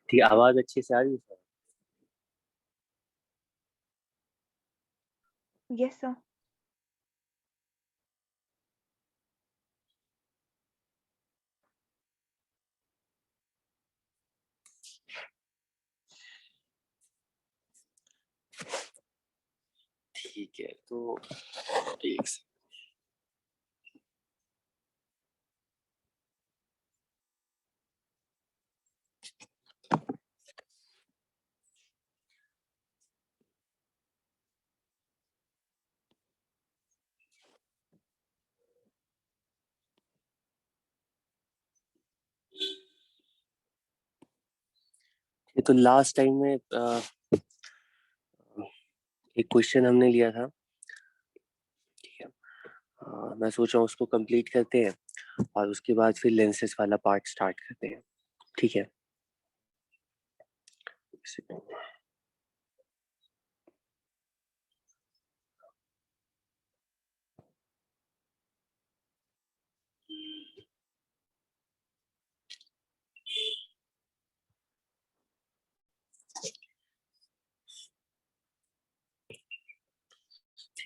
ठीक है, आवाज अच्छे से आ रही है सर? Yes, sir. ठीक है, तो एक सेकंड। ये तो लास्ट टाइम में एक क्वेश्चन हमने लिया था। ठीक है, मैं सोच रहा हूँ उसको कंप्लीट करते हैं और उसके बाद फिर लेंसेज वाला पार्ट स्टार्ट करते हैं। ठीक है, एक सेकंड।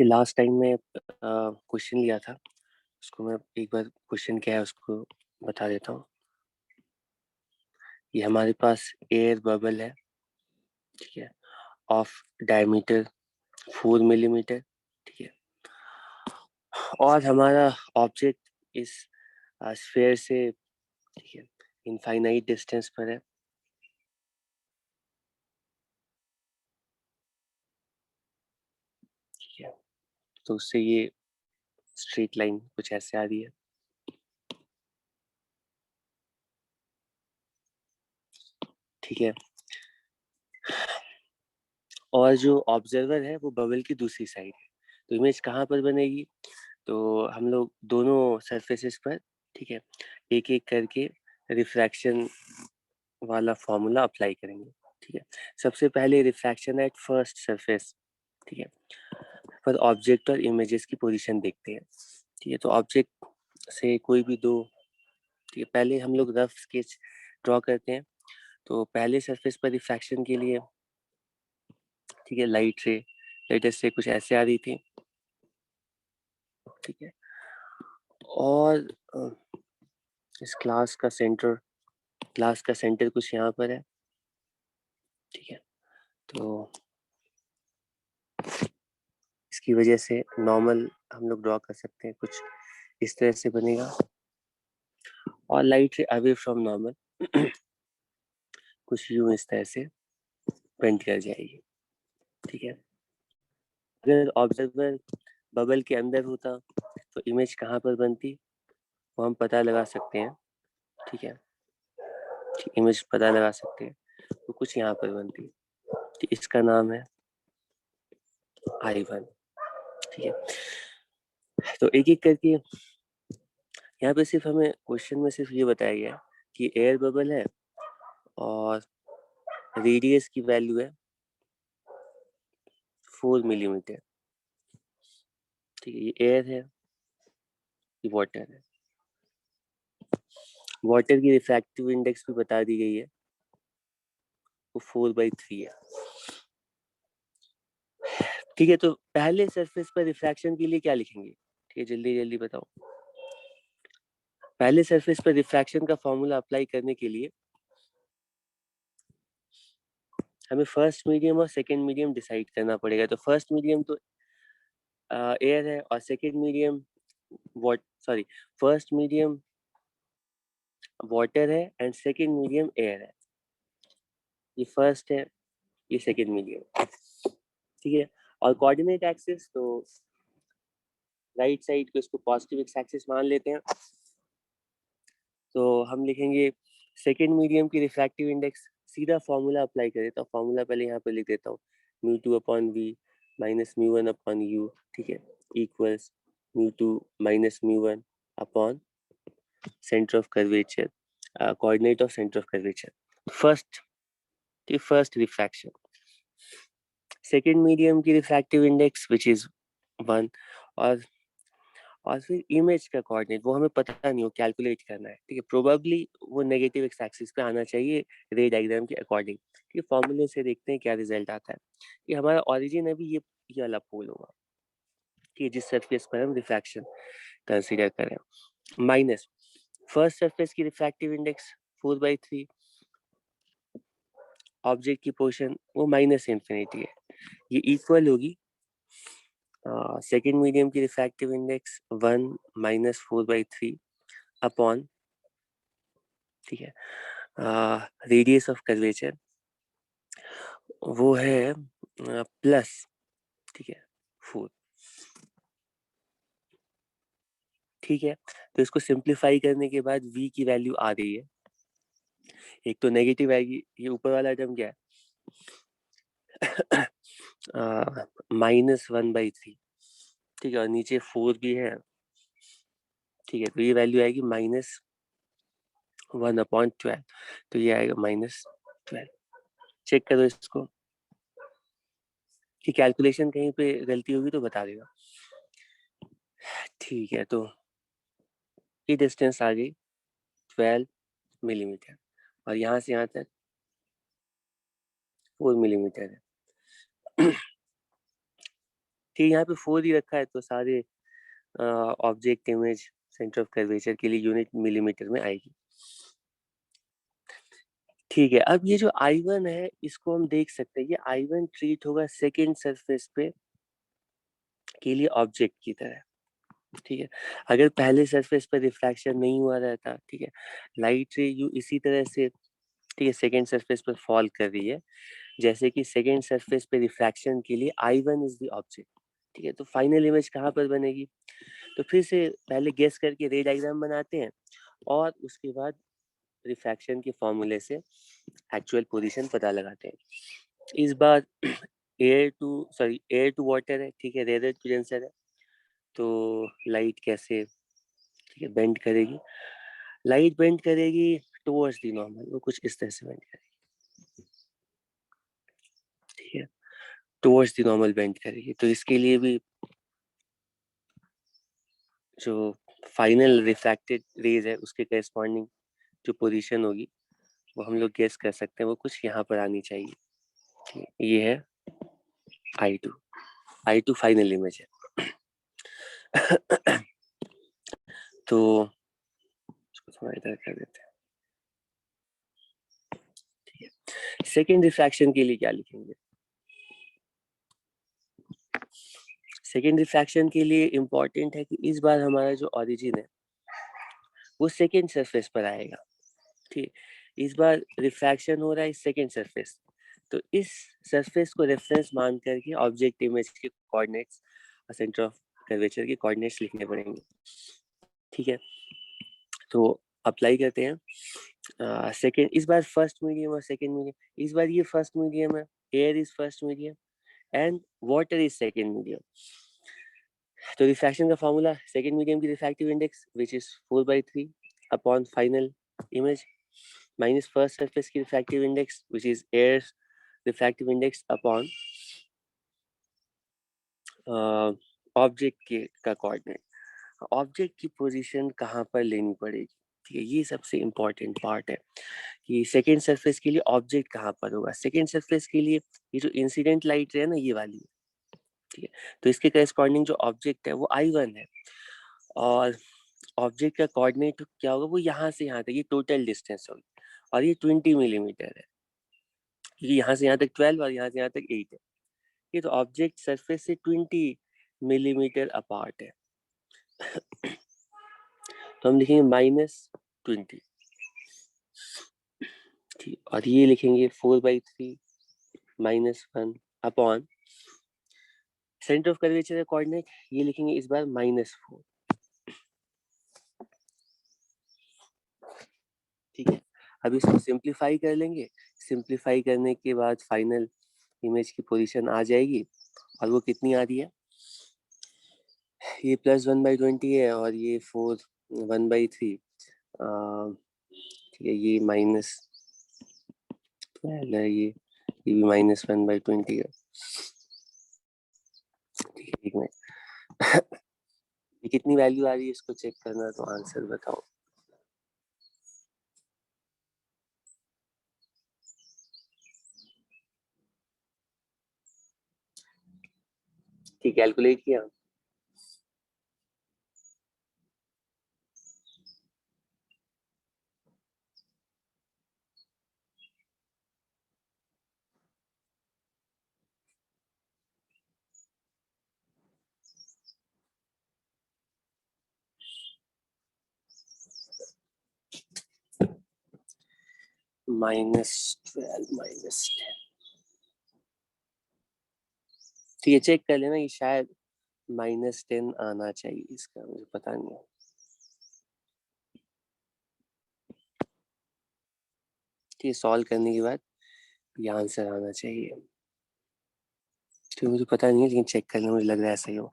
लास्ट टाइम में क्वेश्चन लिया था, उसको मैं एक बार क्वेश्चन क्या है उसको बता देता हूँ। ये हमारे पास एयर बबल है, ठीक है, ऑफ डायमीटर 4 मिलीमीटर। ठीक है, और हमारा ऑब्जेक्ट इस स्फेयर से, ठीक है, इनफाइनाइट डिस्टेंस पर है। ठीक है, तो उससे ये स्ट्रेट लाइन कुछ ऐसे आ रही है। ठीक है, और जो ऑब्जर्वर है वो बबल की दूसरी साइड है, तो इमेज कहाँ पर बनेगी? तो हम लोग दोनों सरफेसेस पर, ठीक है, एक एक करके रिफ्रैक्शन वाला फॉर्मूला अप्लाई करेंगे। ठीक है, सबसे पहले रिफ्रैक्शन एट फर्स्ट सरफेस, ठीक है, पर ऑब्जेक्ट और इमेजेस की पोजीशन देखते हैं। ठीक है, तो ऑब्जेक्ट से कोई भी दो, ठीक है, पहले हम लोग रफ स्केच ड्रॉ करते हैं। तो पहले सरफेस पर रिफ्रैक्शन के लिए, ठीक है, लाइट रे लेटेस्ट से कुछ ऐसे आ रही थी। ठीक है, और इस क्लास का सेंटर कुछ यहाँ पर है। ठीक है, तो इसकी वजह से नॉर्मल हम लोग ड्रॉ कर सकते हैं, कुछ इस तरह से बनेगा। और लाइट रे अवे फ्रॉम नॉर्मल कुछ यूं इस तरह से बेंड कर जाएगी। ठीक है, अगर ऑब्जर्वर बबल के अंदर होता तो इमेज कहाँ पर बनती वो हम पता लगा सकते हैं। ठीक है, इमेज पता लगा सकते हैं, तो कुछ यहाँ पर बनती। तो इसका नाम है I1। ठीक है, तो एक एक करके यहाँ पे सिर्फ हमें क्वेश्चन में सिर्फ ये बताया गया है कि एयर बबल है और रेडियस की वैल्यू है 4 मिलीमीटर। ठीक है, ये एयर है, ये वाटर है। वाटर की रिफ्रैक्टिव इंडेक्स भी बता दी गई है, वो 4/3 है। ठीक है, तो पहले सरफेस पर रिफ्रैक्शन के लिए क्या लिखेंगे? ठीक है, जल्दी जल्दी बताओ। पहले सरफेस पर रिफ्रैक्शन का फॉर्मूला अप्लाई करने के लिए हमें फर्स्ट मीडियम और सेकंड मीडियम डिसाइड करना पड़ेगा। तो फर्स्ट मीडियम तो एयर है और second medium sorry, first medium water है एंड सेकंड मीडियम एयर है। ये फर्स्ट है, ये सेकंड मीडियम। ठीक है, और कोऑर्डिनेट एक्सिस तो राइट साइड को इसको पॉजिटिव एक्स एक्सिस मान लेते हैं। तो हम लिखेंगे सेकेंड मीडियम की रिफ्रैक्टिव इंडेक्स, सीधा फॉर्मूला अप्लाई कर देता हूँ। फॉर्मूला पहले यहाँ पे लिख देता हूँ, μ2/v माइनस μ1/u। ठीक है, equals μ2 minus μ1 upon centre of curvature, coordinate of centre of curvature. First refraction, second medium की रिफ्रैक्टिव इंडेक्स विच इज 1, और और फिर इमेज का कोऑर्डिनेट वो हमें पता नहीं, वो कैलकुलेट करना है, ठीक है। प्रोबेबली वो नेगेटिव एक्स एक्सिस पे आना चाहिए रे डायग्राम के अकॉर्डिंग, ठीक है। फॉर्मूले से देखते हैं क्या रिजल्ट आता है कि हमारा ओरिजिन अभी ये वाला पोल होगा कि जिस सरफेस पर हम रिफ्रैक्शन कंसीडर करें, माइनस फर्स्ट सरफेस की रिफ्रैक्टिव इंडेक्स 4/3, ऑब्जेक्ट की पोर्शन वो माइनस इंफिनिटी है, ये इक्वल होगी सेकेंड मीडियम की रिफ्रैक्टिव इंडेक्स 1 - 4/3 अपॉन, ठीक है, रेडियस ऑफ कर्वेचर वो है प्लस, ठीक है, 4, ठीक है। तो इसको सिंप्लीफाई करने के बाद v की वैल्यू आ रही है, एक तो नेगेटिव आएगी, ये ऊपर वाला टर्म क्या है -1/3, ठीक है, और नीचे 4 भी है, ठीक है। तो ये वैल्यू आएगी -1/12, तो ये आएगा -12। चेक करो इसको कि कैलकुलेशन कहीं पे गलती होगी तो बता देगा, ठीक है। तो ये डिस्टेंस आ गई 12 मिलीमीटर और यहाँ से यहाँ तक 4 मिलीमीटर है, ठीक है। यहाँ पे 4 ही रखा है तो सारे object image centre of curvature के लिए यूनिट मिलीमीटर में आएगी, ठीक है। अब ये जो I1 है इसको हम देख सकते हैं, ये I1 ट्रीट होगा सेकेंड सरफेस पे के लिए ऑब्जेक्ट की तरह, ठीक है। अगर पहले सरफेस पर रिफ्रैक्शन नहीं हुआ रहता, ठीक है, लाइट रे यू इसी तरह से, ठीक है, सेकेंड सरफेस पर फॉल कर रही है, जैसे कि सेकेंड सरफेस पे रिफ्रैक्शन के लिए I1 इज द ऑब्जेक्ट, ठीक है। तो फाइनल इमेज कहाँ पर बनेगी, तो फिर से पहले गेस करके रे डायग्राम बनाते हैं और उसके बाद रिफ्रैक्शन के फॉर्मूले से एक्चुअल पोजीशन पता लगाते हैं। इस बार एयर टू वाटर है, ठीक है, रेयर टू डेंसर है, तो लाइट कैसे, ठीक है, बेंड करेगी, लाइट बेंड करेगी टुवर्ड्स द नॉर्मल, वो कुछ इस तरह से बेंड करेगी, ठीक है, टुवर्ड्स द नॉर्मल बेंड करेगी। तो इसके लिए भी जो फाइनल रिफ्रैक्टेड रेज है उसके करस्पॉन्डिंग जो पोजीशन होगी वो हम लोग गेस कर सकते हैं, वो कुछ यहाँ पर आनी चाहिए। ये है I2 फाइनल इमेज है। तो इसको थोड़ा इधर कर देते हैं, ठीक है। सेकेंड रिफ्रैक्शन के लिए क्या लिखेंगे, सेकेंड रिफ्रैक्शन के लिए इम्पोर्टेंट है कि इस बार हमारा जो ओरिजिन है वो सेकेंड सरफेस पर आएगा, ठीक। इस बार रिफ्रैक्शन हो रहा है सेकेंड सरफेस, तो इस सरफेस को रेफरेंस मान करके ऑब्जेक्ट इमेज के कोऑर्डिनेट्स और सेंटर ऑफ कर्वेचर के कोऑर्डिनेट्स लिखने पड़ेंगे, ठीक है। तो अप्लाई करते हैं सेकेंड, इस बार फर्स्ट मीडियम और सेकेंड मीडियम, इस बार ये फर्स्ट मीडियम है, air is first medium and water is second medium. तो रिफ्रैक्शन का फॉर्मूला सेकेंड मीडियम की refractive index which is 4/3 upon final image minus first surface की refractive index which is air refractive index upon object के का coordinate. Object की position कहाँ पर लेनी पड़ेगी, ठीक है, ये सबसे इम्पोर्टेंट पार्ट है कि सेकेंड सरफेस के लिए ऑब्जेक्ट कहाँ पर होगा। सेकेंड सरफेस के लिए ये जो इंसिडेंट लाइट है ना, ये वाली है, ठीक है। तो इसके करस्पॉन्डिंग जो ऑब्जेक्ट है वो I1 है और ऑब्जेक्ट का कोऑर्डिनेट क्या होगा, वो यहाँ से यहाँ तक, ये टोटल डिस्टेंस होगी और ये 20 मिलीमीटर है, क्योंकि यहाँ से यहाँ तक 12 और यहाँ से यहाँ तक 8 है। ये तो ऑब्जेक्ट सरफेस से 20 मिलीमीटर अपार्ट है, तो हम लिखेंगे -20, ठीक। और ये लिखेंगे 4/3 -1 अपॉन सेंटर ऑफ कर्वेचर का कोऑर्डिनेट, ये लिखेंगे इस बार -4, ठीक है। अब इसको सिंप्लीफाई कर लेंगे, सिंप्लीफाई करने के बाद फाइनल इमेज की पोजीशन आ जाएगी और वो कितनी आ रही है, ये +1/20 है और ये 4 1/3, ठीक है, ये -12 है, ये भी -1/20 है, ठीक है। एक मिनट ये कितनी वैल्यू आ रही है इसको चेक करना, तो आंसर बताओ। ठीक, कैलकुलेट किया। -12 -10। तो ये चेक कर लेना, ये शायद -10 आना चाहिए इसका, मुझे पता नहीं है। ये सॉल्व करने के बाद ये आंसर आना चाहिए। तो मुझे पता नहीं है, लेकिन चेक करना, मुझे लग रहा है सही हो।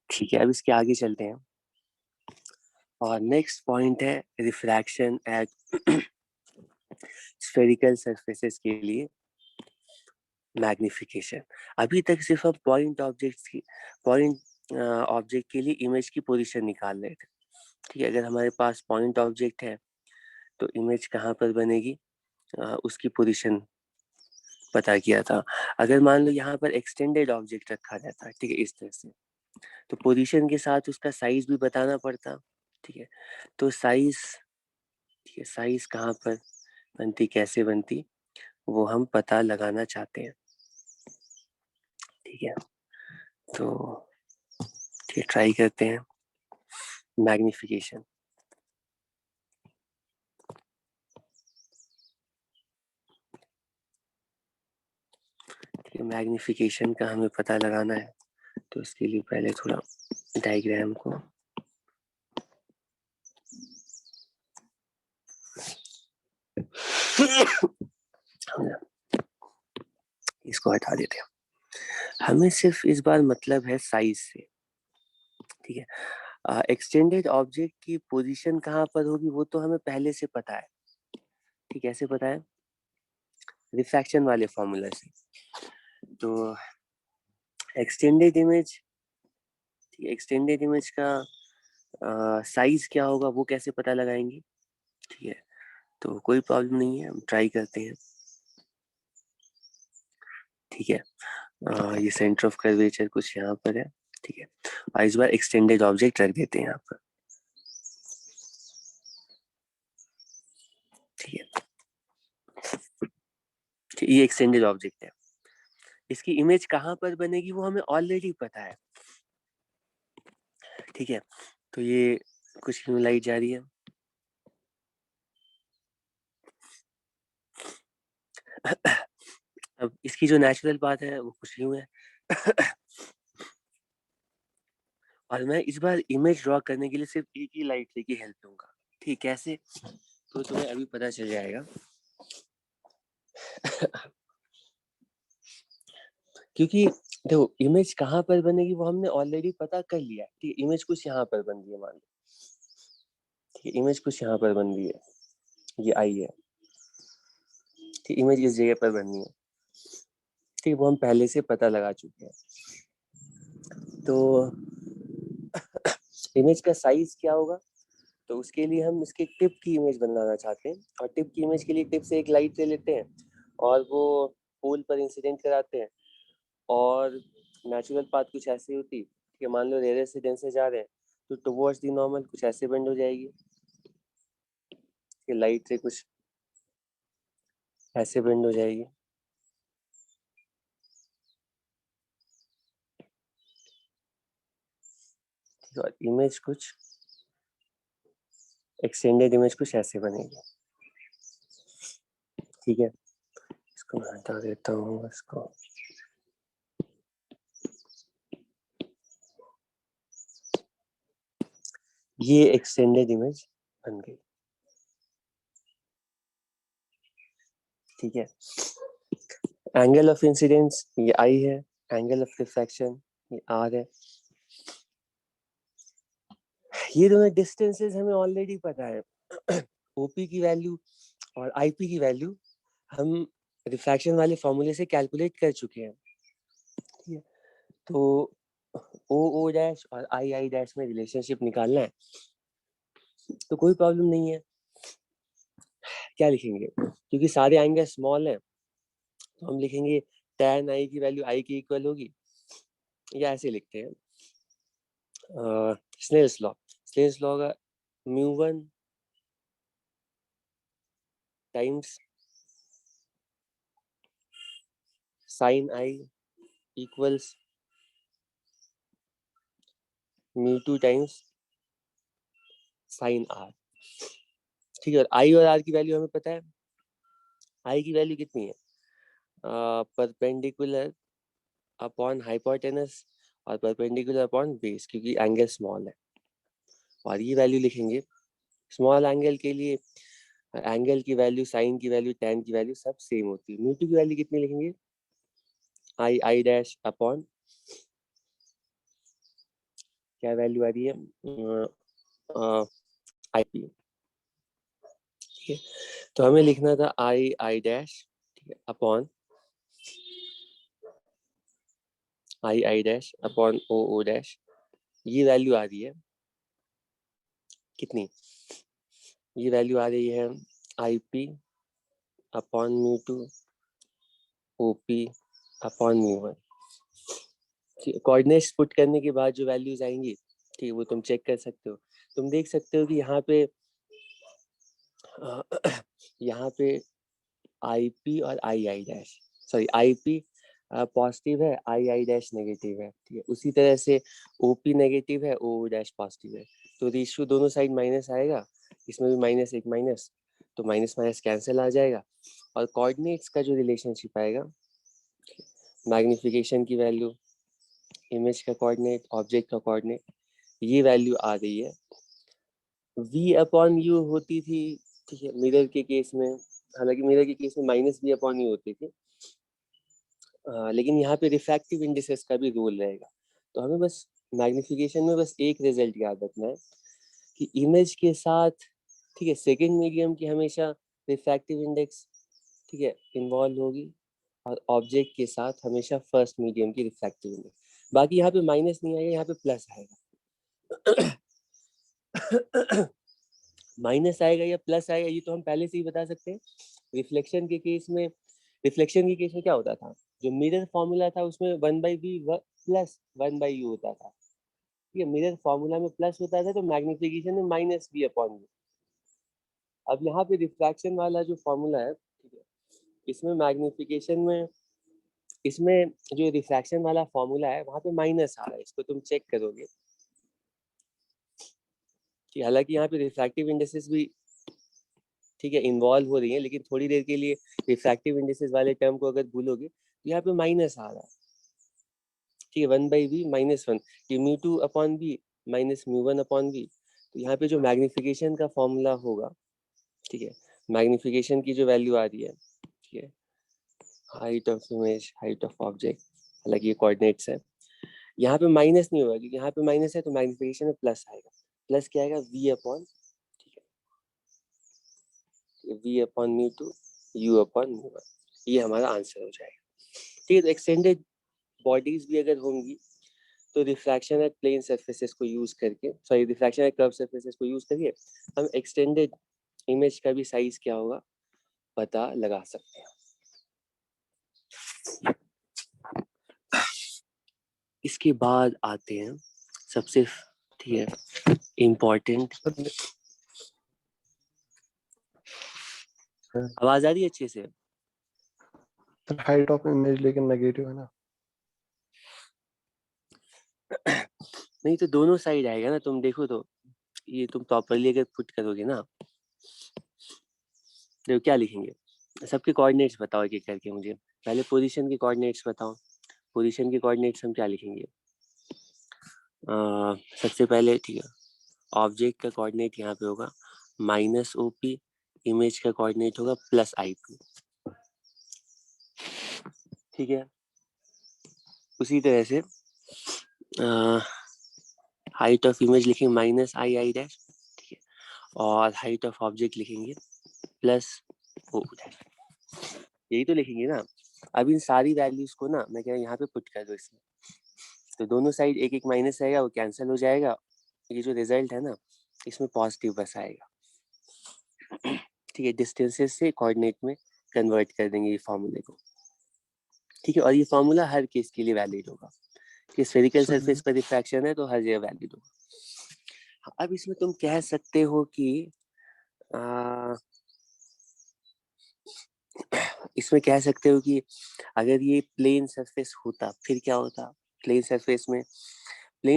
ठीक है, अब इसके आगे चलते हैं। और नेक्स्ट पॉइंट है रिफ्रैक्शन एट स्फेरिकल सरफेसेस के लिए मैग्निफिकेशन। अभी तक सिर्फ हम पॉइंट ऑब्जेक्ट के लिए इमेज की पोजीशन निकाल रहे थे। ठीक है, अगर हमारे पास पॉइंट ऑब्जेक्ट है तो इमेज कहाँ पर बनेगी, उसकी पोजीशन पता किया था। अगर मान लो यहाँ पर एक्सटेंडेड ऑब्जेक्ट रखा जाता है, ठीक है, इस तरह से, तो पोजीशन के साथ उसका साइज भी बताना पड़ता। ठीक है, तो साइज, ठीक है, साइज कहाँ पर बनती, कैसे बनती, वो हम पता लगाना चाहते हैं। ठीक है, तो ठीक, ट्राई करते हैं मैग्निफिकेशन। ठीक है, मैग्निफिकेशन का हमें पता लगाना है, तो इसके लिए पहले थोड़ा डायग्राम को इसको हटा देते हैं। हमें सिर्फ इस बार मतलब है साइज से। ठीक है, एक्सटेंडेड ऑब्जेक्ट की पोजीशन कहाँ पर होगी वो तो हमें पहले से पता है। ठीक है, कैसे पता है, रिफ्रैक्शन वाले फॉर्मूला से। तो एक्सटेंडेड इमेज, एक्सटेंडेड इमेज का साइज क्या होगा वो कैसे पता लगाएंगे। ठीक है, तो कोई प्रॉब्लम नहीं है, हम ट्राई करते हैं। ठीक है, ये सेंटर ऑफ कर्वेचर कुछ यहाँ पर है। ठीक है, और इस बार एक्सटेंडेड ऑब्जेक्ट रख देते हैं यहाँ पर। ठीक है, ये एक्सटेंडेड ऑब्जेक्ट है, इसकी इमेज कहाँ पर बनेगी वो हमें ऑलरेडी पता है। ठीक है, तो ये कुछ यूं लाइट जा रही है। अब इसकी जो नेचुरल बात है वो कुछ यूं है। और मैं इस बार इमेज ड्रॉ करने के लिए सिर्फ एक ही लाइट से की हेल्प लूंगा। ठीक, कैसे, तो तुम्हें अभी पता चल जाएगा। क्योंकि देखो, इमेज कहाँ पर बनेगी वो हमने ऑलरेडी पता कर लिया है। ठीक है, इमेज कुछ यहाँ पर बन रही है मान लो। ठीक है, इमेज कुछ यहाँ पर बन रही है, ये आई है। ठीक, इमेज इस जगह पर बननी है। ठीक, वो हम पहले से पता लगा चुके हैं। तो इमेज का साइज क्या होगा, तो उसके लिए हम इसके टिप की इमेज बनाना चाहते हैं। और टिप की इमेज के लिए टिप से एक लाइट ले लेते हैं और वो पोल पर इंसिडेंट कराते हैं। और नेचुरल पाथ कुछ ऐसी होती कि मान लो रेडियस से डेंस से जा रहे हैं, तो टुवर्ड्स दी नॉर्मल कुछ ऐसे बेंड हो जाएगी, कि लाइट से कुछ ऐसे बेंड हो जाएगी। और इमेज कुछ एक्सटेंडेड इमेज कुछ ऐसे बनेगी। ठीक है, इसको मैं हटा देता हूँ इसको। ये एक्सटेंडेड इमेज बन गई। ठीक है, एंगल ऑफ इंसिडेंस ये आई है, एंगल ऑफ रिफ्रैक्शन ये आर है। ये दोनों डिस्टेंसेस हमें ऑलरेडी पता है। ओपी की वैल्यू और आईपी की वैल्यू हम रिफ्रैक्शन वाले फॉर्मूले से कैलकुलेट कर चुके हैं। ठीक है, तो ओ ओ डैश और आई आई डैश में रिलेशनशिप निकालना है तो कोई प्रॉब्लम नहीं है। क्या लिखेंगे, क्योंकि सारे एंगल स्मॉल है तो हम लिखेंगे tan आई की वैल्यू आई के इक्वल होगी, या ऐसे लिखते हैं स्नेल्स लॉ। स्नेल्स लॉ का μ1 times sin I equals μ2 times sin r। ठीक है, और आई और आर की वैल्यू हमें पता है। आई की वैल्यू कितनी है, परपेंडिकुलर अपॉन हाइपोटेनस और परपेंडिकुलर अपॉन बेस, क्योंकि एंगल स्मॉल है। और ये वैल्यू लिखेंगे स्मॉल एंगल के लिए, एंगल की वैल्यू, साइन की वैल्यू, tan की वैल्यू सब सेम होती है। μ2 की वैल्यू कितनी लिखेंगे, आई आई डैश अपॉन क्या वैल्यू आ रही है, आई पी। ठीक है, तो हमें लिखना था आई आई डैश, ठीक है, upon I I dash upon O O dash. ये वैल्यू आ रही है कितनी, ये वैल्यू आ रही है I P upon μ2 O P upon μ1। Coordinates put करने के बाद जो वैल्यूज आएंगी, ठीक है, वो तुम चेक कर सकते हो। तुम देख सकते हो कि यहाँ पे यहाँ पे आई पी और I I dash, sorry I P positive है, आई आई डैश नेगेटिव है। ठीक है, उसी तरह से ओ पी नेगेटिव है, ओ डैश पॉजिटिव है। तो रेशियो दोनों साइड माइनस आएगा, इसमें भी माइनस एक माइनस, तो माइनस माइनस कैंसिल आ जाएगा। और कोऑर्डिनेट्स का जो रिलेशनशिप आएगा, मैग्निफिकेशन की वैल्यू, इमेज का कोऑर्डिनेट, ऑब्जेक्ट का कोऑर्डिनेट, ये वैल्यू आ रही है v अपॉन यू होती थी। ठीक है, मिरर के केस में, हालांकि मिरर के केस में माइनस v अपॉन यू होती थी, लेकिन यहाँ पे रिफ्रैक्टिव इंडिसेस का भी रोल रहेगा। तो हमें बस मैग्निफिकेशन में बस एक रिजल्ट याद रखना है कि इमेज के साथ, ठीक है, सेकेंड मीडियम की हमेशा रिफ्रैक्टिव इंडेक्स, ठीक है, इन्वॉल्व होगी, और ऑब्जेक्ट के साथ हमेशा फर्स्ट मीडियम की रिफ्रैक्टिव इंडेक्स। बाकी यहाँ पे माइनस नहीं आएगा, यहाँ पे प्लस आएगा। माइनस आएगा या प्लस आएगा ये तो हम पहले से ही बता सकते हैं। रिफ्लेक्शन के केस में, रिफ्लेक्शन के केस में क्या होता था, जो मिरर फॉर्मूला था उसमें 1/v प्लस 1/u होता था। ठीक है, मिरर फॉर्मूला में प्लस होता था तो मैग्निफिकेशन में माइनस v अपॉन u। अब यहाँ पे रिफ्रैक्शन वाला जो फॉर्मूला है, ठीक है, इसमें मैग्निफिकेशन में, इसमें जो रिफ्रैक्शन वाला फॉर्मूला है वहां पे माइनस आ रहा है, इसको तुम चेक करोगे कि हालांकि यहाँ पे रिफ्रैक्टिव इंडेक्सेस भी, ठीक है, इन्वॉल्व हो रही है, लेकिन थोड़ी देर के लिए रिफ्रैक्टिव इंडेक्सेस वाले टर्म को अगर भूलोगे तो यहाँ पे माइनस आ रहा है। ठीक है, 1/v -1, ये μ2 upon v minus μ1 upon v। तो यहाँ पे जो मैग्निफिकेशन का फॉर्मूला होगा, ठीक है, मैग्निफिकेशन की जो वैल्यू आ रही है, ठीक है, height of image, height of object, हालांकि ये कोऑर्डिनेट्स है, यहाँ पे माइनस नहीं होगा क्योंकि यहाँ पे माइनस है, तो मैग्निफिकेशन में प्लस आएगा। प्लस क्या आएगा, v अपॉन, ठीक है, v अपॉन μ2 u अपॉन μ1। ये हमारा आंसर हो जाएगा। ठीक है, तो एक्सटेंडेड बॉडीज भी अगर होंगी तो रिफ्रैक्शन एट प्लेन सरफेसेस को यूज करके, sorry, refraction at curve surfaces को यूज करके हम एक्सटेंडेड इमेज का भी साइज क्या होगा पता लगा सकते हैं। इसके बाद आते हैं सबसे, ठीक है, इम्पोर्टेंट, आवाज आ रही है अच्छे से? हाइट ऑफ इमेज लेकिन नेगेटिव है ना। नहीं तो दोनों साइड आएगा ना, तुम देखो तो ये तुम प्रॉपरली अगर पुट करोगे ना, तो क्या लिखेंगे, सबके कोऑर्डिनेट्स बताओ एक एक करके मुझे। पहले पोजीशन के कोऑर्डिनेट्स बताओ। पोजीशन के कोऑर्डिनेट्स हम क्या लिखेंगे, सबसे पहले, ठीक है, ऑब्जेक्ट का कोऑर्डिनेट यहाँ पे होगा माइनस ओ पी, इमेज का कोऑर्डिनेट होगा प्लस आई पी। ठीक है, उसी तरह से हाइट ऑफ इमेज लिखेंगे माइनस आई आई डैश, ठीक है, और हाइट ऑफ ऑब्जेक्ट लिखेंगे प्लस ओ डैश। यही तो लिखेंगे ना। अब इन सारी वैल्यूज को ना मैं कह रहा हूँ यहाँ पे पुट कर दो इसमें। तो दोनों साइड एक एक माइनस आएगा, वो कैंसिल हो जाएगा, ये जो रिजल्ट है ना इसमें पॉजिटिव बस आएगा। ठीक है, डिस्टेंसेस से कोऑर्डिनेट में कन्वर्ट कर देंगे ये फॉर्मूले को। ठीक है, और ये फॉर्मूला हर केस के लिए वैलिड होगा कि स्फेरिकल सरफेस पर रिफ्रैक्शन है तो हर जगह वैलिड होगा। अब इसमें तुम कह सकते हो कि इसमें कह सकते हो कि अगर ये प्लेन सरफेस होता फिर क्या होता। प्लेन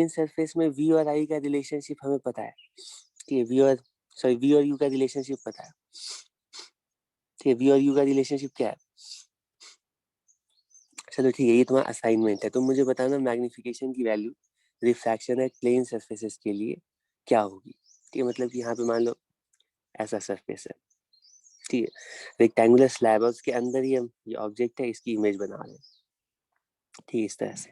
सरफेस में वी और आई का रिलेशनशिप हमें पता है कि वी और यू का रिलेशनशिप पता है। ठीक है, वी और यू का रिलेशनशिप क्या है? चलो ठीक है, ये तुम्हारा असाइनमेंट है। तुम मुझे बताना मैग्निफिकेशन की value refraction at plane surfaces के लिए क्या होगी। ठीक है, मतलब कि यहाँ पे मान लो ऐसा सरफेस है, ठीक है, रेक्टेंगुलर स्लैब है, उसके अंदर ही हम ये ऑब्जेक्ट है, इसकी इमेज बना रहे हैं। ठीक है, इस तरह से।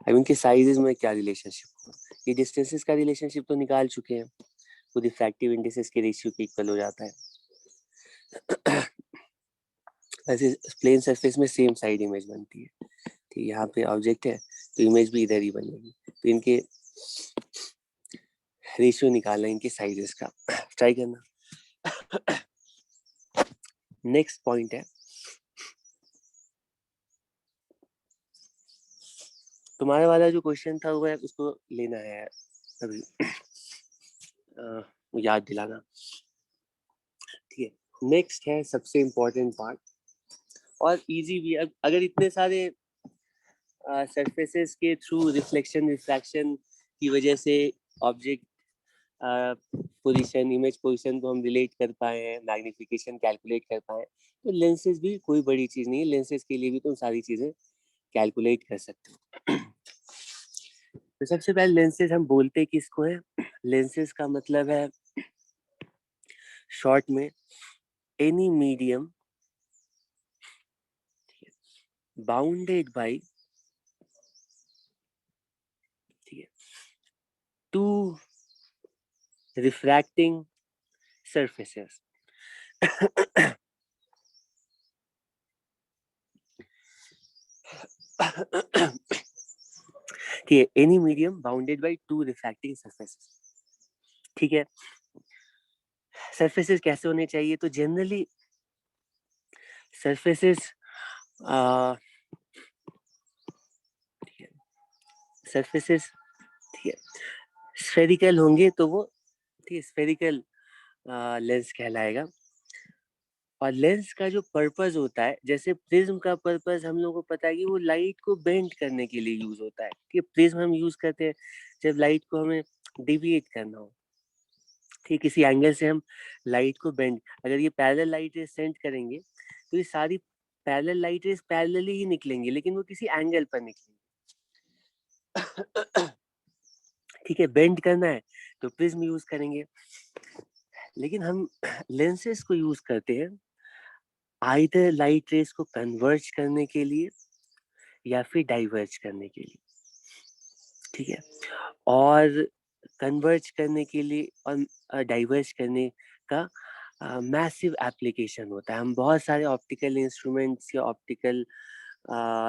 अब इनके साइजेस में क्या रिलेशनशिप होगा? ये डिस्टेंसेस का रिलेशनशिप तो निकाल चुके हैं, वो रिफ्रैक्टिव इंडिसेस के रेशियो के इक्वल हो जाता है। ऐसे प्लेन सरफेस में सेम साइड इमेज बनती है। ठीक, यहाँ पे ऑब्जेक्ट है तो इमेज भी इधर ही बनेगी। तो इनके रेशियो निकालना इनके साइजेस का, ट्राई करना। नेक्स्ट पॉइंट है, तुम्हारे वाला जो क्वेश्चन था वो है, उसको लेना है अभी, याद दिलाना। ठीक है, नेक्स्ट है सबसे इम्पोर्टेंट पार्ट और इजी भी। अगर इतने सारे सरफेसेस के थ्रू रिफ्लेक्शन रिफ्रैक्शन की वजह से ऑब्जेक्ट पोजीशन, इमेज पोजीशन को हम रिलेट कर पाए हैं, मैग्निफिकेशन कैलकुलेट कर पाए, तो लेंसेज भी कोई बड़ी चीज नहीं है। लेंसेज के लिए भी तुम सारी चीजें कैलकुलेट कर सकते हो। तो सबसे पहले लेंसेज हम बोलते किसको है? लेंसेज का मतलब है शॉर्ट में एनी मीडियम बाउंडेड बाय, ठीक है, टू रिफ्रैक्टिंग surfaces। ठीक है, any medium bounded by two refracting surfaces. ठीक है, सरफेसेस कैसे होने चाहिए? तो जनरली सरफेसेस सरफेसेस ठीक है स्फेरिकल होंगे तो वो, ठीक है, स्फेरिकल लेंस कहलाएगा। और लेंस का जो पर्पस होता है, जैसे प्रिज्म का पर्पस हम लोगों को पता है कि वो लाइट को बेंड करने के लिए यूज होता है। ठीक है, प्रिज्म हम यूज करते हैं जब लाइट को हमें डिविएट करना हो। ठीक, किसी एंगल से हम लाइट को बेंड, अगर ये पैरेलल लाइट रेज सेंड करेंगे तो ये सारी पैरेलल लाइट रेज पैरेलली ही निकलेंगी, लेकिन वो किसी एंगल पर निकलेंगी। ठीक है, बेंड करना है तो प्रिज्म यूज करेंगे, लेकिन हम लेंसेज को यूज करते हैं आइदर लाइट रेज को कन्वर्ज करने के लिए या फिर डाइवर्ज करने के लिए। ठीक है, और कन्वर्ज करने के लिए और डाइवर्ज करने का मैसिव एप्लीकेशन होता है। हम बहुत सारे ऑप्टिकल इंस्ट्रूमेंट्स या ऑप्टिकल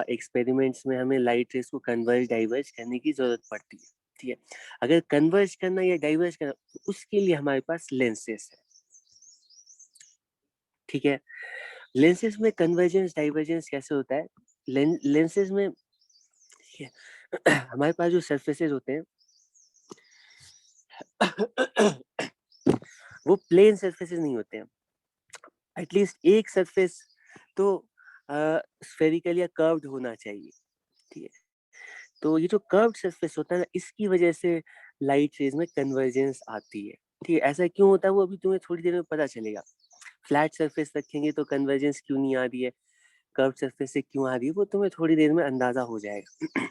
एक्सपेरिमेंट्स में हमें लाइट रेस को कन्वर्ज डाइवर्ज करने की जरूरत पड़ती है। ठीक है, अगर कन्वर्ज करना या डाइवर्ज करना तो उसके लिए हमारे पास लेंसेस है। ठीक है, लेंसेज में कन्वर्जेंस डाइवर्जेंस कैसे होता है? लेंसेज में, ठीक है, हमारे पास जो सरफेसेस होते हैं वो प्लेन सरफेसेस नहीं होते हैं। एटलीस्ट एक सरफेस तो स्फेरिकल या कर्व्ड होना चाहिए। ठीक है, तो ये जो कर्व्ड सरफेस होता है ना, इसकी वजह से लाइट रेज में कन्वर्जेंस आती है। ठीक है, ऐसा क्यों होता है वो अभी तुम्हें थोड़ी देर में पता चलेगा। फ्लैट सरफेस रखेंगे तो कन्वर्जेंस क्यों नहीं आ रही है, कर्व सरफेस से क्यों आ रही है, वो तुम्हें थोड़ी देर में अंदाजा हो जाएगा।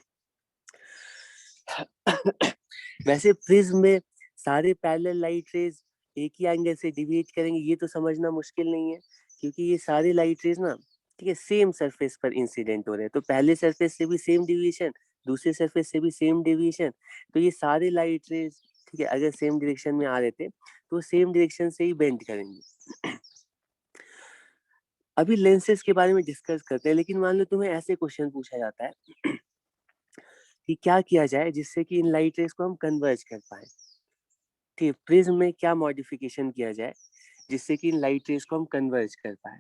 वैसे प्रिज्म में सारे पैरेलल लाइट रेज एक ही एंगल से डिविएट करेंगे, ये तो समझना मुश्किल नहीं है, क्योंकि ये सारे लाइट रेज ना, ठीक है, सेम सरफेस पर इंसिडेंट हो रहे हैं। तो पहले सरफेस से भी सेम डिविएशन, दूसरे सरफेस से भी सेम डिविएशन, तो ये सारे लाइट रेज, ठीक है, अगर सेम डायरेक्शन में आ रहे थे तो सेम डायरेक्शन से ही बेंड करेंगे। अभी लेंसेज के बारे में डिस्कस करते हैं, लेकिन मान लो तुम्हें ऐसे क्वेश्चन पूछा जाता है कि क्या किया जाए जिससे कि इन लाइट रेस को हम कन्वर्ज कर पाए। ठीक, प्रिज्म में क्या मॉडिफिकेशन किया जाए जिससे कि इन लाइट रेस को हम कन्वर्ज कर पाए।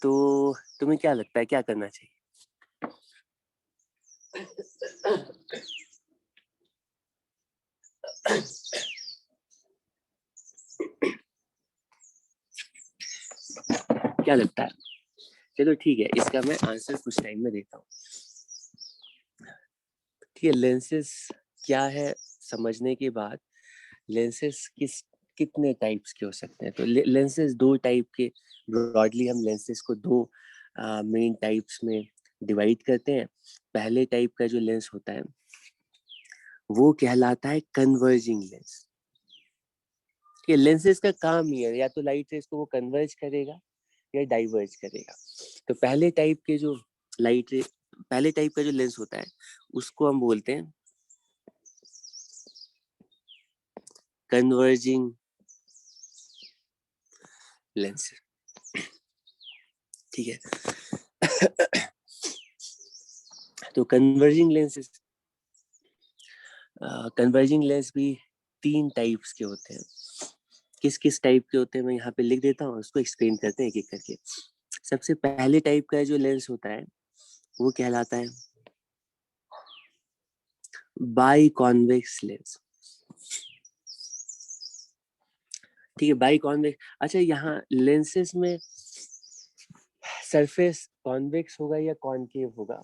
तो तुम्हें क्या लगता है क्या करना चाहिए? क्या लगता है? चलो ठीक है, इसका मैं आंसर कुछ टाइम में देता हूँ। ठीक है, लेंसेस क्या है समझने के बाद, लेंसेस कितने टाइप्स के हो सकते हैं? तो लेंसेस दो टाइप के, ब्रॉडली हम लेंसेस को दो मेन टाइप्स में डिवाइड करते हैं। पहले टाइप का जो लेंस होता है वो कहलाता है कन्वर्जिंग लेंस। ये लेंसेज का काम ही है, या तो लाइट रेस को वो कन्वर्ज करेगा या डाइवर्ज करेगा। तो पहले टाइप का जो लेंस होता है उसको हम बोलते हैं कन्वर्जिंग लेंस। ठीक है। तो कन्वर्जिंग लेंस भी तीन टाइप्स के होते हैं। किस किस टाइप के होते हैं मैं यहाँ पे लिख देता हूँ, उसको एक्सप्लेन करते हैं एक एक करके। सबसे पहले टाइप का जो लेंस होता है वो कहलाता है बाई कॉन्वेक्स लेंस। ठीक है, बाई कॉन्वेक्स। अच्छा, यहाँ लेंसेस में सरफेस कॉन्वेक्स होगा या कॉनकेव होगा,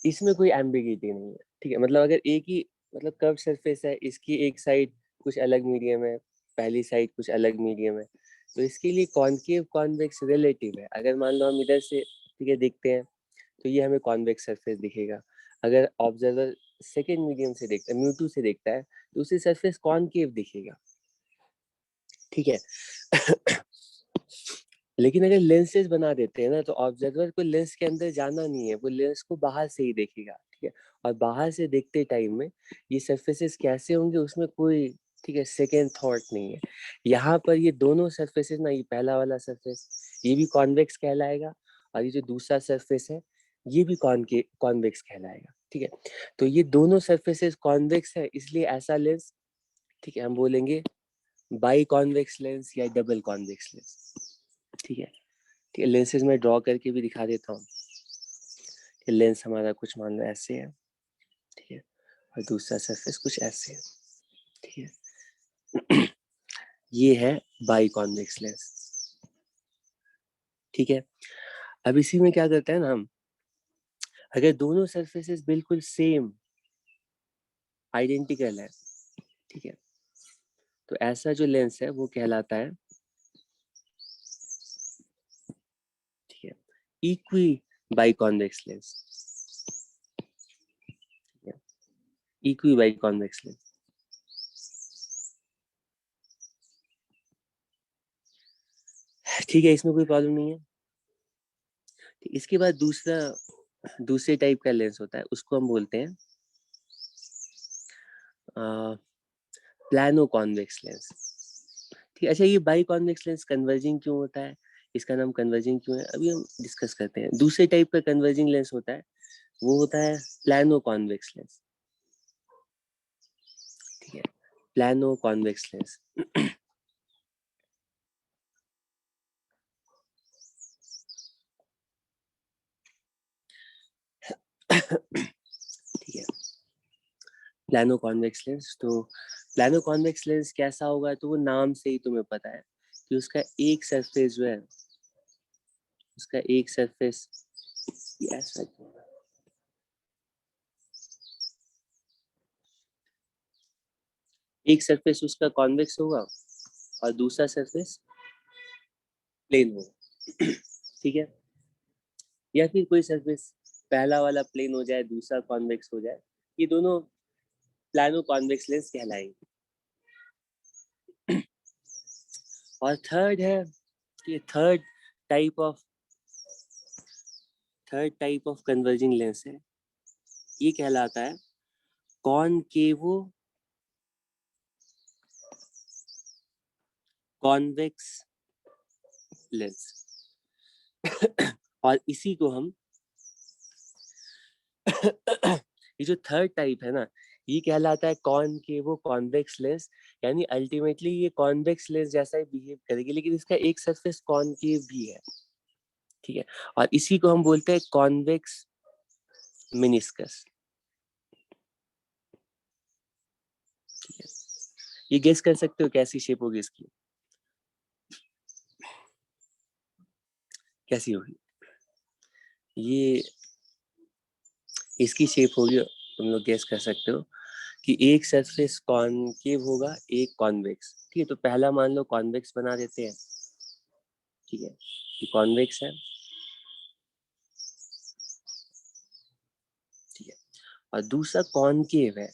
इसमें कोई एम्बिगिटी नहीं है। ठीक है, मतलब अगर एक ही मतलब कर्व सरफेस है, इसकी एक साइड कुछ अलग मीडियम है, पहली साइड कुछ अलग मीडियम है, तो इसके लिए कॉनकेव कॉन्वेक्स रिलेटिव है। अगर मान लो हम इधर से ठीक है देखते हैं तो ये हमें कॉन्वेक्स सरफेस दिखेगा। अगर ऑब्जर्वर सेकेंड मीडियम से देखता है, म्यू2 से देखता है, तो उसे सरफेस कॉनकेव दिखेगा। ठीक है। लेकिन अगर लेंसेज बना देते हैं ना, तो ऑब्जर्वर को लेंस के अंदर जाना नहीं है, वो लेंस को बाहर से ही देखेगा। ठीक है, और बाहर से देखते टाइम में ये सरफेसेस कैसे होंगे उसमें कोई ठीक है सेकेंड थॉट नहीं है। यहाँ पर ये दोनों सरफेसेस ना, ये पहला वाला सरफेस ये भी कॉन्वेक्स कहलाएगा, और ये जो दूसरा सरफेस है ये भी कॉन्वेक्स कहलाएगा। ठीक है, तो ये दोनों सरफेसेस कॉन्वेक्स है, इसलिए ऐसा लेंस ठीक है हम बोलेंगे बाई कॉन्वेक्स लेंस या डबल कॉन्वेक्स लेंस। ठीक है, ठीक है, लेंसेज में ड्रॉ करके भी दिखा देता हूँ। लेंस हमारा कुछ मान लो ऐसे है, ठीक है, और दूसरा सरफेस कुछ ऐसे है। ठीक है। ये है बाई कॉन्वेक्स लेंस। ठीक है, अब इसी में क्या करते हैं ना हम, अगर दोनों सरफेसेस बिल्कुल सेम आइडेंटिकल है, ठीक है, तो ऐसा जो लेंस है वो कहलाता है ठीक है equi by convex lens. Equi by convex lens. ठीक है, इसमें कोई प्रॉब्लम नहीं है। इसके बाद दूसरे टाइप का लेंस होता है, उसको हम बोलते हैं प्लानो कॉन्वेक्स लेंस। ठीक है, अच्छा ये बाई कॉन्वेक्स लेंस कन्वर्जिंग क्यों होता है, इसका नाम कन्वर्जिंग क्यों है, अभी हम डिस्कस करते हैं। दूसरे टाइप का कन्वर्जिंग लेंस होता है, वो होता है प्लानो कॉन्वेक्स लेंस। ठीक है, प्लानो कॉन्वेक्स लेंस। ठीक है, प्लानो कॉन्वेक्स लेंस। तो प्लानो कॉन्वेक्स लेंस कैसा होगा, तो वो नाम से ही तुम्हें पता है कि उसका एक सरफेस जो है, उसका एक सरफेस ऐसा होगा, एक सरफेस उसका कॉन्वेक्स होगा और दूसरा सरफेस प्लेन होगा। ठीक है, या फिर कोई सरफेस पहला वाला प्लेन हो जाए, दूसरा कॉन्वेक्स हो जाए, ये दोनों प्लानो कॉन्वेक्स लेंस कहलाएंगे। और थर्ड है कि type third type of converging lens है, ये कहलाता है कॉनकेवो कॉन्वेक्स लेंस। और इसी को हम ये जो थर्ड टाइप है ना, ये कहलाता है कॉनकेव कॉन्वेक्स लेंस, यानी अल्टीमेटली ये कॉन्वेक्स लेंस जैसा ही बिहेव करेगी, लेकिन इसका एक सरफेस कॉनकेव भी है, ठीक है। और इसी को हम बोलते हैं कॉन्वेक्स मेनिस्कस, ठीक है। ये गेस कर सकते हो कैसी शेप होगी इसकी, कैसी होगी ये, इसकी शेप होगी, तुम लोग गेस कर सकते हो कि एक सरफेस कॉनकेव होगा, एक कॉन्वेक्स, ठीक है। तो पहला मान लो कॉन्वेक्स बना देते हैं, ठीक है, ये कॉन्वेक्स है, ठीक है। और दूसरा कॉनकेव है,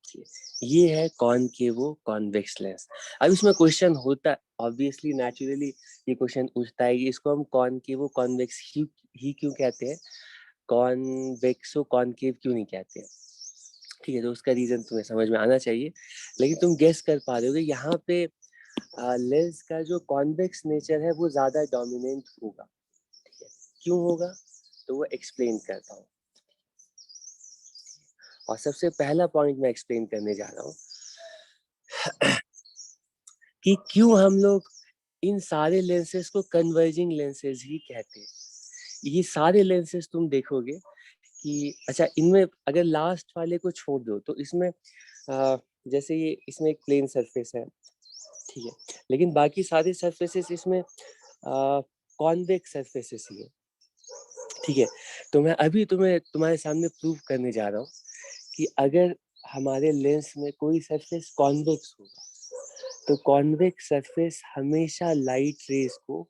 ठीक है, ये है कॉनकेवो कॉन्वेक्स लेंस। अब इसमें क्वेश्चन होता है ऑब्वियसली, नेचुरली ये क्वेश्चन पूछता है कि इसको हम कॉनकेवो कॉन्वेक्स ही क्यों कहते हैं, कॉन्वेक्सो कॉनकेव क्यों नहीं कहते हैं, ठीक है। तो उसका रीजन तुम्हें समझ में आना चाहिए, लेकिन तुम गेस कर पा रहे हो कि यहाँ पे लेंस का जो कॉन्वेक्स नेचर है वो ज्यादा डोमिनेंट होगा, ठीक है। क्यों होगा, तो वो एक्सप्लेन करता हूँ। और सबसे पहला पॉइंट मैं एक्सप्लेन करने जा रहा हूँ कि क्यों हम लोग इन सारे लेंसेज को कन्वर्जिंग लेंसेज ही कहते हैं। ये सारे लेंसेज तुम देखोगे कि अच्छा, इनमें अगर लास्ट वाले को छोड़ दो तो इसमें जैसे ये इसमें एक प्लेन सरफेस है, ठीक है, लेकिन बाकी सारे सरफेसेस इसमें कॉन्वेक्स सरफेसेस ही है, ठीक है। तो मैं अभी तुम्हारे सामने प्रूव करने जा रहा हूँ कि अगर हमारे लेंस में कोई सरफेस कॉन्वेक्स होगा तो कॉन्वेक्स सरफेस हमेशा लाइट रेज को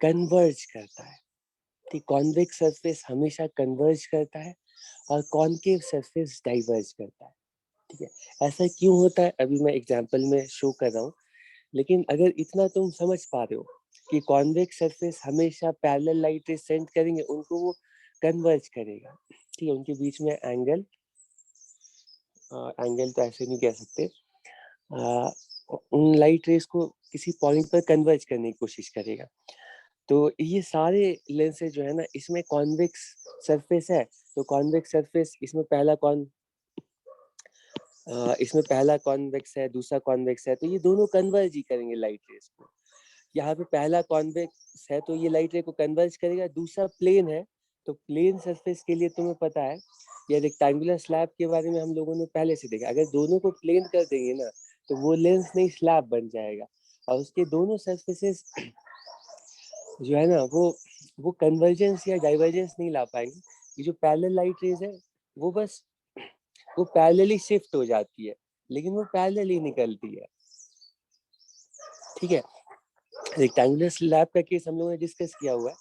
कन्वर्ज करता है, ठीक। कॉन्वेक्स सरफेस हमेशा कन्वर्ज करता है और कॉन्केव सरफेस डाइवर्ज करता है, ठीक है। ऐसा क्यों होता है अभी मैं एग्जांपल में शो कर रहा हूँ, लेकिन अगर इतना तुम समझ पा रहे हो कि कॉन्वेक्स सरफेस हमेशा पैरेलल लाइट रेज सेंड करेंगे, उनको वो कन्वर्ज करेगा, ठीक है। उनके बीच में एंगल तो ऐसे नहीं कह सकते, उन लाइट रेज को किसी पॉइंट पर कन्वर्ज करने की कोशिश करेगा। तो ये सारे लेंसेज जो है ना, इसमें कॉन्वेक्स सरफेस है, तो कॉन्वेक्स सरफेस इसमें पहला कॉन्वेक्स है, दूसरा कॉन्वेक्स है, तो ये दोनों कन्वर्ज ही करेंगे लाइट रेज को। यहाँ पे पहला कॉन्वेक्स है तो ये लाइट रे को कन्वर्ज करेगा, दूसरा प्लेन है तो प्लेन सरफेस के लिए तुम्हें पता है, या रेक्टेंगुलर स्लैब के बारे में हम लोगों ने पहले से देखा, अगर दोनों को प्लेन कर देंगे ना तो वो लेंस नहीं स्लैब बन जाएगा, और उसके दोनों सरफेसेस जो है ना वो कन्वर्जेंस या डाइवर्जेंस नहीं ला पाएंगे। ये जो पैरेलल लाइट रेज है वो बस वो पैरेलली शिफ्ट हो जाती है, लेकिन वो पैरेलली निकलती है, ठीक है। रेक्टेंगुलर स्लैब का केस हम लोगों ने डिस्कस किया हुआ है।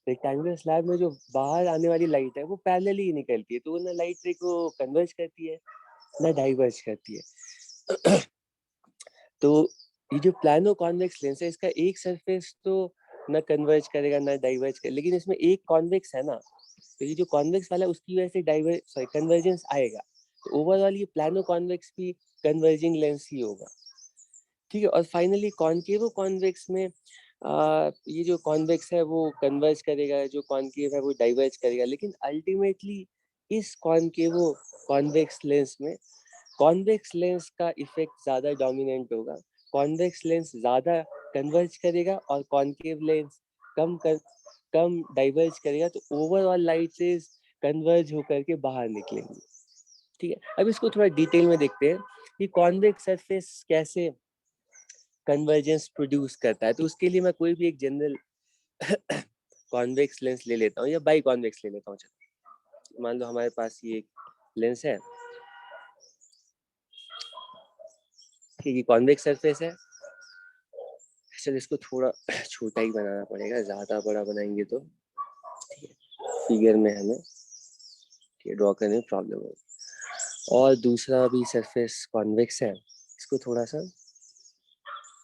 रेक्टेंगुलर स्लैब में जो बाहर आने वाली लाइट है वो पैरेलली ही निकलती है, तो वो ना लाइट रे को कन्वर्ज करती है ना डाइवर्ज करती है। तो ये जो प्लानो कॉन्वेक्स लेंस है, इसका एक सरफेस तो ना कन्वर्ज करेगा ना डाइवर्ज करेगा, लेकिन इसमें एक कॉन्वेक्स है ना, तो ये जो कॉन्वेक्स वाला है उसकी वजह से कन्वर्जेंस आएगा, तो ओवरऑल ये प्लानो कॉन्वेक्स भी कन्वर्जिंग लेंस ही होगा, ठीक है। और फाइनली कॉनकेव कॉन्वेक्स में ये जो कॉन्वेक्स है वो कन्वर्ज करेगा, जो कॉनकेव है वो डाइवर्ज करेगा, लेकिन अल्टीमेटली इस कॉनकेव कॉन्वेक्स लेंस में कॉन्वेक्स लेंस का इफेक्ट ज्यादा डोमिनेंट होगा, कॉन्वेक्स लेंस ज्यादा कन्वर्ज करेगा और कॉनकेव लेंस कम डाइवर्ज करेगा, तो ओवरऑल लाइट रेज कन्वर्ज होकर के बाहर निकलेंगे, ठीक है। अब इसको थोड़ा डिटेल में देखते हैं कि कॉन्वेक्स सरफेस कैसे कन्वर्जेंस प्रोड्यूस करता है। तो उसके लिए मैं कोई भी एक जनरल कॉन्वेक्स लेंस ले लेता हूँ या बाई कॉन्वेक्स ले लेता हूँ। चलो मान लो हमारे पास ये एक लेंस है, ठीक है, कॉन्वेक्स सरफेस है। चलो इसको थोड़ा छोटा ही बनाना पड़ेगा, ज्यादा बड़ा बनाएंगे तो ठीक है फिगर में हमें ड्रॉ करने में प्रॉब्लम होगी। और दूसरा भी सरफेस कॉन्वेक्स है, इसको थोड़ा सा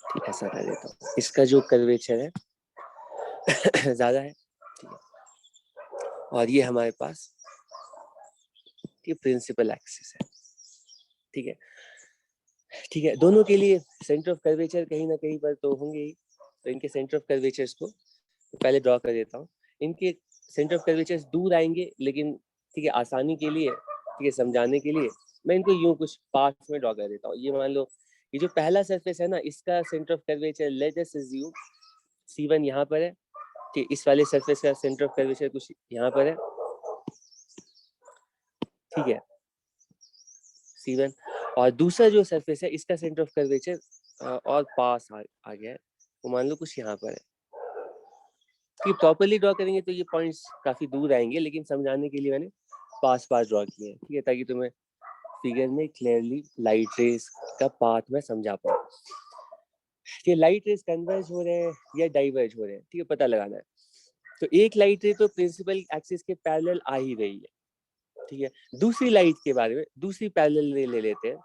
ठीक ऐसा कर देता हूँ, इसका जो कर्वेचर है ज्यादा है, ठीक है। और ये हमारे पास ये प्रिंसिपल एक्सिस है, ठीक है, ठीक है। दोनों के लिए सेंटर ऑफ कर्वेचर कहीं ना कहीं पर तो होंगे ही, तो इनके सेंटर ऑफ कर्वेचर्स को पहले ड्रॉ कर देता हूँ। इनके सेंटर ऑफ कर्वेचर्स दूर आएंगे, लेकिन ठीक है आसानी के लिए ठीक है, समझाने के लिए मैं इनको यूं कुछ पार्ट्स में ड्रॉ कर देता हूँ। ये मान लो ये जो पहला सरफेस है ना, इसका centre of curvature let us assume C1 यहाँ पर है, ठीक, इस वाले सरफेस का सेंटर ऑफ कर्वेचर कुछ यहाँ पर है, ठीक है, C1। और दूसरा जो सरफेस है इसका सेंटर ऑफ कर्वेचर और पास आ गया है, वो मान लो कुछ यहाँ पर है। कि प्रॉपर्ली ड्रॉ करेंगे तो ये पॉइंट्स काफी दूर आएंगे, लेकिन समझाने के लिए मैंने पास पास ड्रॉ किए हैं, ठीक है, ताकि तुम्हें फिगर में क्लियरली लाइट रेज का पाथ में समझा पाऊँ। ये लाइट रेज कन्वर्ज हो रहे हैं या डाइवर्ज हो रहे हैं, ठीक है, पता लगाना है। तो एक लाइट रे तो प्रिंसिपल एक्सिस के पैरेलल आ ही रही है, ठीक है। दूसरी लाइट के बारे में दूसरी पैरेलल रे ले लेते हैं,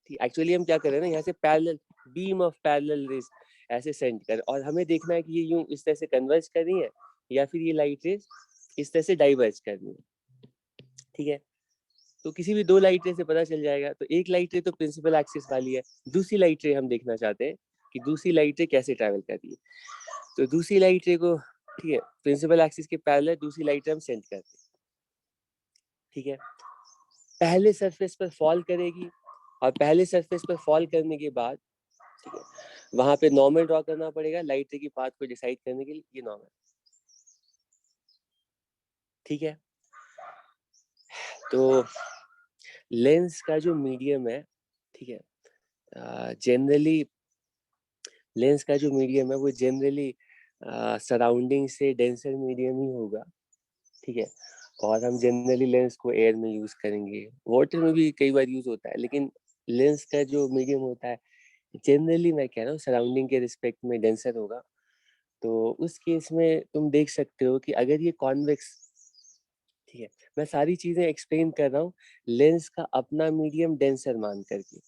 ठीक। एक्चुअली हम क्या कर रहे हैं ना, यहाँ से parallel beam of parallel raise ऐसे सेंड कर, और हमें देखना है कि ये यूं इस तरह से कन्वर्ज कर रही है या फिर ये लाइट रेज इस तरह से डाइवर्ज कर रही है, ठीक है। तो किसी भी दो लाइट रे से पता चल जाएगा। तो एक लाइट रे तो प्रिंसिपल एक्सिस वाली है, दूसरी लाइट रे हम देखना चाहते हैं कि दूसरी लाइट रे कैसे ट्रैवल कर रही है। तो दूसरी लाइट रे को, ठीक है, प्रिंसिपल एक्सिस के पैरेलल दूसरी लाइट रे हम सेंड करते हैं, ठीक है। पहले सरफेस पर फॉल करेगी, और पहले सरफेस पर फॉल करने के बाद, ठीक है, वहां पे नॉर्मल ड्रॉ करना पड़ेगा लाइट रे की पाथ को डिसाइड करने के लिए, ये नॉर्मल, ठीक है। तो लेंस का जो मीडियम है, ठीक है, जनरली लेंस का जो मीडियम है वो जनरली सराउंडिंग से डेंसर मीडियम ही होगा, ठीक है। और हम जनरली लेंस को एयर में यूज करेंगे, वाटर में भी कई बार यूज होता है, लेकिन लेंस का जो मीडियम होता है जनरली, मैं कह रहा हूँ, सराउंडिंग के रिस्पेक्ट में डेंसर होगा। तो उस केस में तुम देख सकते हो कि अगर ये कॉन्वेक्स, ठीक है, मैं सारी चीजें एक्सप्लेन कर रहा हूँ लेंस का अपना मीडियम डेंसर मान करके,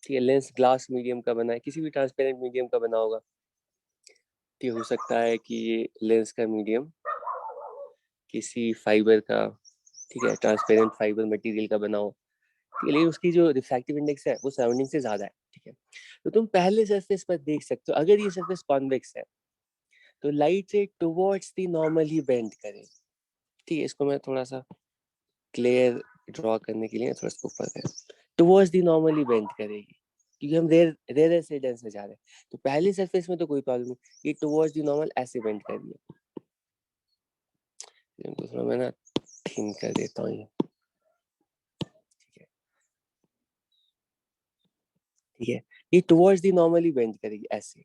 ठीक है। लेंस ग्लास मीडियम का बना है, किसी भी ट्रांसपेरेंट मीडियम का बना होगा, ठीक, हो सकता है कि ये लेंस का मीडियम किसी फाइबर का, ठीक है, ट्रांसपेरेंट फाइबर मटेरियल का बना हो, ठीक है, लेकिन उसकी जो रिफ्रैक्टिव इंडेक्स है वो सराउंडिंग से ज्यादा है, ठीक है। तो तुम पहले सरफेस पर देख सकते हो, अगर ये सरफेस कॉन्वेक्स है तो लाइट रे towards the normal he bend करे, ठीक है। इसको मैं थोड़ा सा क्लियर ड्रॉ करने के लिए थोड़ा इसको ऊपर करें, towards the normal he bend करेगी, क्योंकि हम रेयर से डेंस में जा रहे हैं। तो पहले सरफेस में तो कोई प्रॉब्लम नहीं, ये टुवर्ड्स द नॉर्मल ऐसे बेंड कर रही है। इनको थोड़ा मैं ना थिन कर देता हूँ, ठीक है, ठीक है। ये towards the normal he bend करेगी ऐसे,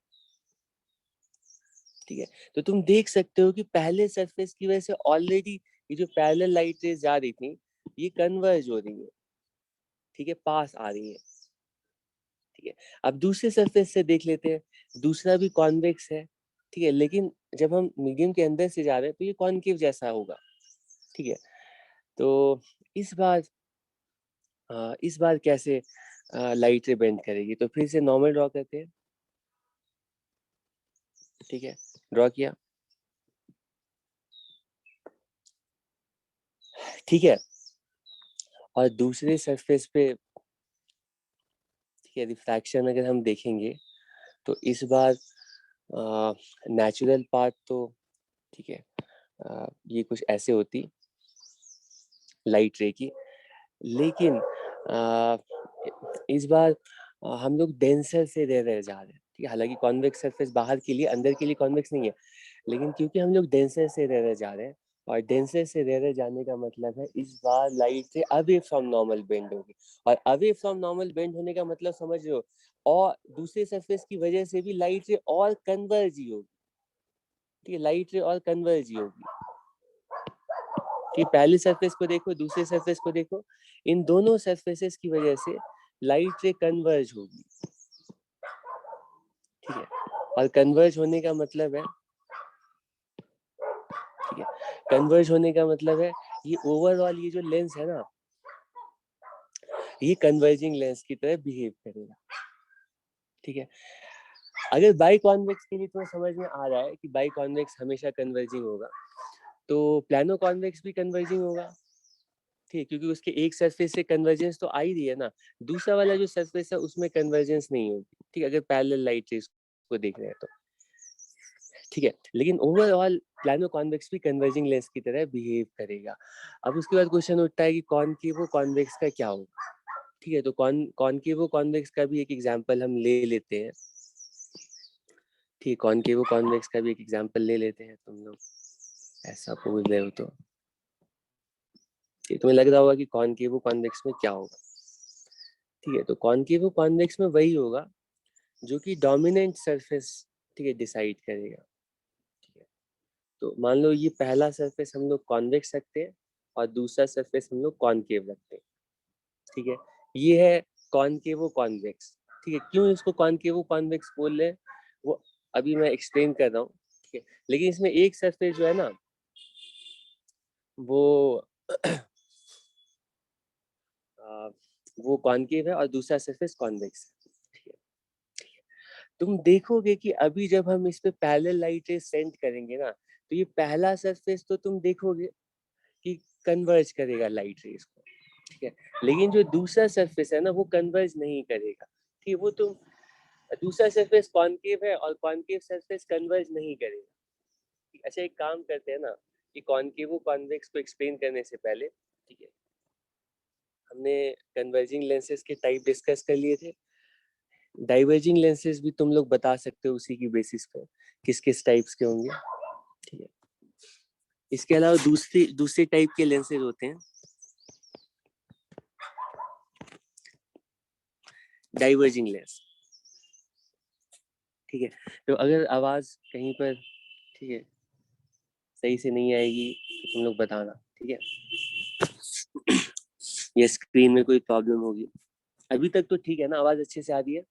ठीक है। तो तुम देख सकते हो कि पहले सरफेस की वजह से ऑलरेडी ये जो पैरेलल लाइट रेज जा रही थी ये कन्वर्ज हो रही है, ठीक है, पास आ रही है, ठीक है। अब दूसरे सरफेस से देख लेते हैं, दूसरा भी कॉन्वेक्स है, ठीक है, लेकिन जब हम मीडियम के अंदर से जा रहे हैं तो ये कॉनकेव जैसा होगा, ठीक है। तो इस बार इस बार कैसे लाइट रे बेंड करेगी, तो फिर से नॉर्मल ड्रॉ करते हैं, ठीक है, ड्रॉ किया, ठीक है। और दूसरे सरफेस पे, ठीक है, रिफ्रैक्शन अगर हम देखेंगे तो इस बार नेचुरल पार्ट तो, ठीक है, ये कुछ ऐसे होती लाइट रे की, लेकिन इस बार हम लोग डेंसर से रह जा रहे हैं, ठीक है। हालांकि कॉन्वेक्स सरफेस बाहर के लिए, अंदर के लिए कॉन्वेक्स नहीं है, लेकिन क्योंकि हम लोग डेंसर से रह जा रहे हैं, और डेंसर से रह जाने का मतलब है इस बार लाइट से अवे फ्रॉम नॉर्मल बेंड होगी, और अवे फ्रॉम नॉर्मल बेंड होने का मतलब समझ रहे हो, और दूसरे सरफेस की वजह से भी लाइट रे और कन्वर्ज ही होगी, ठीक है, लाइट रे और कन्वर्ज ही होगी, कि पहले सरफेस को देखो, दूसरे सरफेस को देखो, इन दोनों सरफेसेस की वजह से लाइट रे कन्वर्ज होगी, ठीक है। और कन्वर्ज होने का मतलब है, ठीक है, कन्वर्ज होने का मतलब है ये ओवरऑल ये जो लेंस है ना, ये कन्वर्जिंग लेंस की तरह बिहेव करेगा, ठीक है। अगर बाई कॉन्वेक्स के लिए तो समझ में आ रहा है कि बाई कॉन्वेक्स हमेशा कन्वर्जिंग होगा, तो प्लानो कॉन्वेक्स भी कन्वर्जिंग होगा, ठीक, क्योंकि उसके एक सरफेस से कन्वर्जेंस तो आ ही रही है ना, दूसरा वाला जो सरफेस है उसमें कन्वर्जेंस नहीं होगी, ठीक है, अगर पैरेलल लाइट रेज को देख रहे हैं तो, ठीक है। लेकिन ओवरऑल प्लानो कॉन्वेक्स भी कन्वर्जिंग लेंस की तरह बिहेव करेगा। अब उसके बाद क्वेश्चन उठता है कि कॉनकेव कॉन्वेक्स का क्या होगा। ठीक है, तो कॉनकेव कॉन्वेक्स का भी एक एग्जांपल हम ले लेते हैं। ठीक, कॉनकेव कॉन्वेक्स का भी एक एग्जांपल ले लेते हैं। तुम लोग ऐसा पूछ रहे हो तो तुम्हें लग रहा होगा कि कॉनकेव कॉन्वेक्स में क्या होगा। ठीक है, तो कॉनकेव कॉन्वेक्स में वही होगा जो कि डोमिनेंट सरफेस, ठीक है, डिसाइड करेगा। ठीक है, तो मान लो ये पहला सरफेस हम लोग कॉन्वेक्स रखते हैं और दूसरा सरफेस हम लोग कॉनकेव रखते हैं। ठीक है, ये है कॉनकेव कॉन्वेक्स। ठीक है, क्यों इसको कॉनकेव कॉन्वेक्स बोल रहे हैं वो अभी मैं एक्सप्लेन कर रहा हूँ। ठीक है, लेकिन इसमें एक सरफेस जो है ना वो वो कॉनकेव है और दूसरा सरफेस कॉन्वेक्स है। ठीक है, तुम देखोगे कि अभी जब हम इस पे पैरेलल लाइट रे सेंड करेंगे ना, तो ये पहला सरफेस तो तुम देखोगे कि कन्वर्ज करेगा लाइट रेज को। ठीक है, लेकिन जो दूसरा सरफेस है ना वो कन्वर्ज नहीं करेगा। ठीक है, वो तुम दूसरा सरफेस कॉनकेव है और कॉनकेव सरफेस कन्वर्ज नहीं करेगा। अच्छा, एक काम करते हैं ना कि कॉनकेव कॉन्वेक्स को एक्सप्लेन करने से पहले, ठीक है, हमने कन्वर्जिंग लेंसेज के टाइप डिस्कस कर लिए थे। डाइवर्जिंग लेंसेज भी तुम लोग बता सकते हो उसी की बेसिस पे किस किस टाइप्स के होंगे। ठीक है, इसके अलावा दूसरे टाइप के लेंसेज होते हैं डाइवर्जिंग लेंस। ठीक है, तो अगर आवाज कहीं पर, ठीक है, सही से नहीं आएगी तो तुम लोग बताना। ठीक है, ये स्क्रीन में कोई प्रॉब्लम होगी। अभी तक तो ठीक है ना, आवाज अच्छे से आ रही है।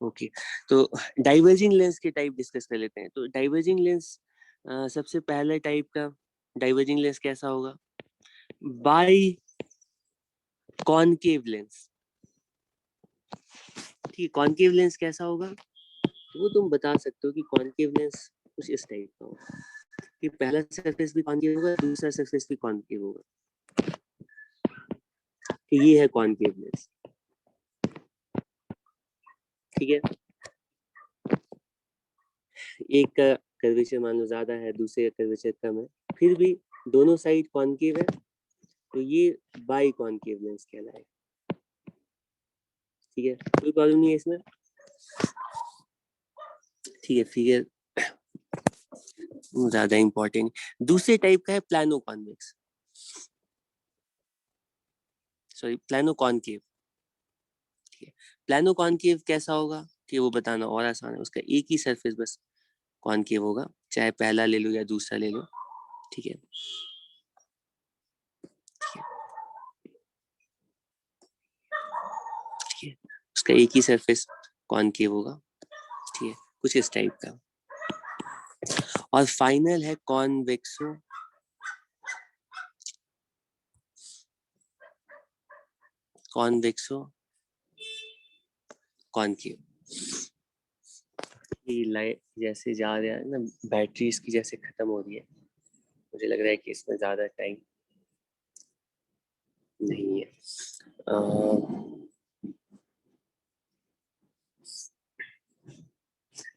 ओके, तो डाइवर्जिंग लेंस के टाइप डिस्कस कर लेते हैं। तो डाइवर्जिंग लेंस, सबसे पहले टाइप का डाइवर्जिंग लेंस कैसा होगा? By concave lens. ठीक है, कॉनकेव लेंस कैसा होगा वो तुम बता सकते हो कि कॉनकेव लेंस कुछ इस टाइप का होगा कि पहला सरफेस भी कॉनकेव होगा, दूसरा सरफेस भी कॉनकेव होगा। कि ये है कॉनकेव लेंस। ठीक है, एक का कर्वेचर मान लो ज्यादा है, दूसरे का कर्वेचर कम है, फिर भी दोनों साइड कॉनकेव है, तो ये बाई कॉनकेव लेंस कहलाएगा। ठीक है, कोई प्रॉब्लम नहीं है इसमें। ठीक है, फिगर ज्यादा इंपॉर्टेंट। दूसरे टाइप का है plano convex, sorry plano concave. ठीक है, प्लानो कॉनकेव कैसा होगा कि वो बताना और आसान है। उसका एक ही सरफेस बस कॉनकेव होगा, चाहे पहला ले लो या दूसरा ले लो। ठीक है, ठीक है, उसका एक ही सरफेस कॉनकेव होगा। ठीक है, कुछ इस टाइप का। और फाइनल है कॉन्वेक्सो कॉन्वेक्सो कॉनकेव। ये लाइट जैसे जा रहा है ना, बैटरी इसकी जैसे खत्म हो रही है, मुझे लग रहा है कि इसमें ज्यादा टाइम नहीं है।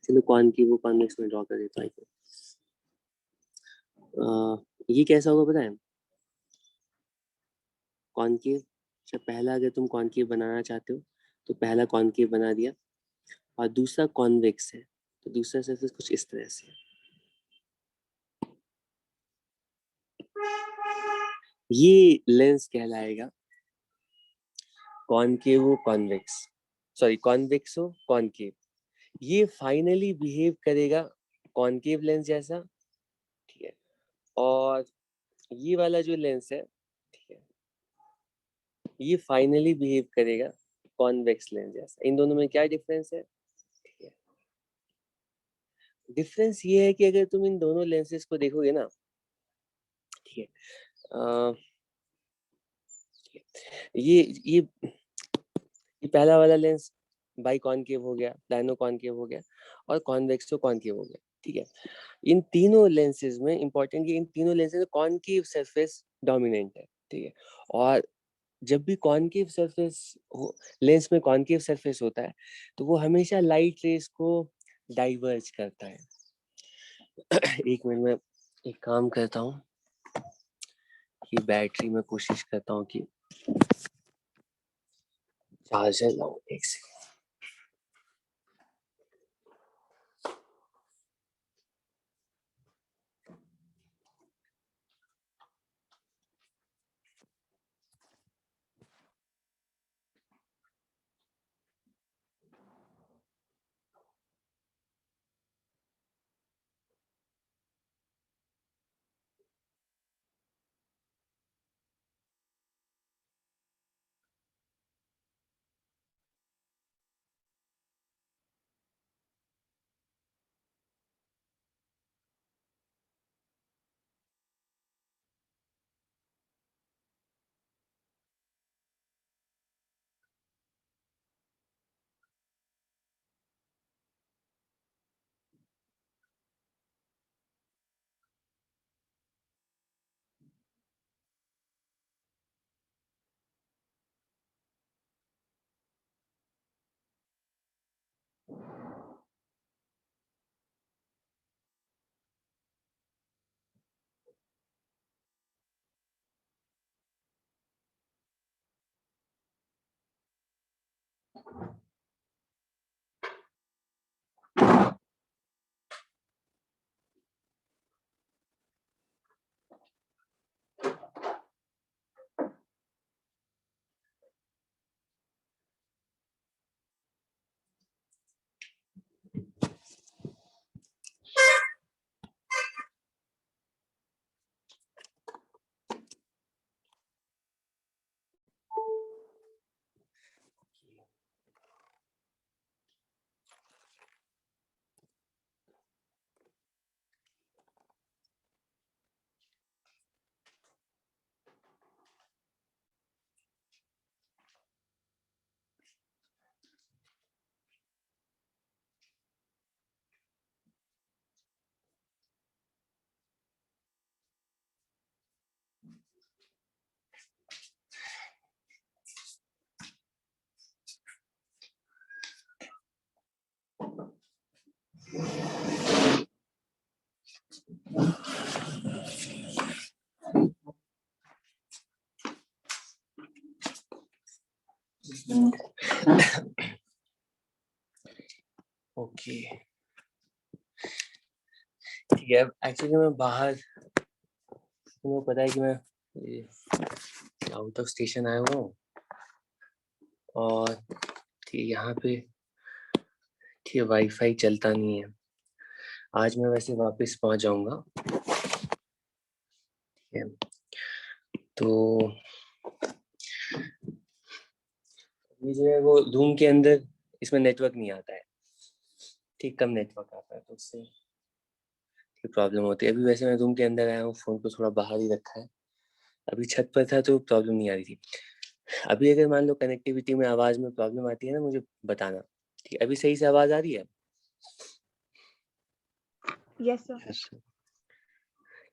चलो कॉनकेव कॉन्वेक्स में ड्रॉ कर देता हूँ। ये कैसा होगा पता है? कॉनकेव, अच्छा पहला अगर तुम कॉनकेव बनाना चाहते हो तो पहला कॉनकेव बना दिया, और दूसरा कॉन्वेक्स है तो दूसरा सरफेस कुछ इस तरह से। ये लेंस कहलाएगा कॉनकेव कॉन्वेक्स, सॉरी कॉन्वेक्सो कॉनकेव। ये फाइनली बिहेव करेगा कॉनकेव लेंस जैसा। ठीक है, और ये वाला जो लेंस है, ठीक है, ये फाइनली बिहेव करेगा कॉन्वेक्स लेंस जैसा। इन दोनों में क्या डिफरेंस है? ठीक है, डिफरेंस ये है कि अगर तुम इन दोनों लेंसेज को देखोगे ना, ठीक है, ये पहला वाला लेंस बाई कॉनकेव हो गया, प्लानो कॉनकेव हो गया, और कॉन्वेक्सो कॉनकेव हो गया। ठीक है, इन तीनों लेंसेज में इंपॉर्टेंट, इन तीनों लेंसेज में कॉनकेव सरफेस डोमिनेंट है। ठीक है, और जब भी कॉनकेव सरफेस हो, लेंस में कॉनकेव सरफेस होता है, तो वो हमेशा लाइट रेस को डाइवर्ज करता है। एक मिनट में एक काम करता हूँ कि बैटरी में कोशिश करता हूँ कि चार्जर लाऊं। एक सेकंड। ओके, ठीक है। एक्चुअली मैं बाहर, तुम्हें पता है कि मैं आउट ऑफ स्टेशन आया हुआ हूँ, और ठीक यहाँ पे ठीक वाईफाई चलता नहीं है। आज मैं वैसे वापस पहुंच जाऊंगा, ठीक है। तो ये जो है वो रूम के अंदर इसमें नेटवर्क नहीं आता है, ठीक कम नेटवर्क आता है, तो उससे प्रॉब्लम होती है। अभी वैसे मैं रूम के अंदर आया हूँ, फोन को थोड़ा बाहर ही रखा है। अभी छत पर था तो प्रॉब्लम नहीं आ रही थी। अभी अगर मान लो कनेक्टिविटी में आवाज में प्रॉब्लम आती है ना, मुझे बताना, ठीक है। अभी सही से आवाज आ रही है? Yes sir.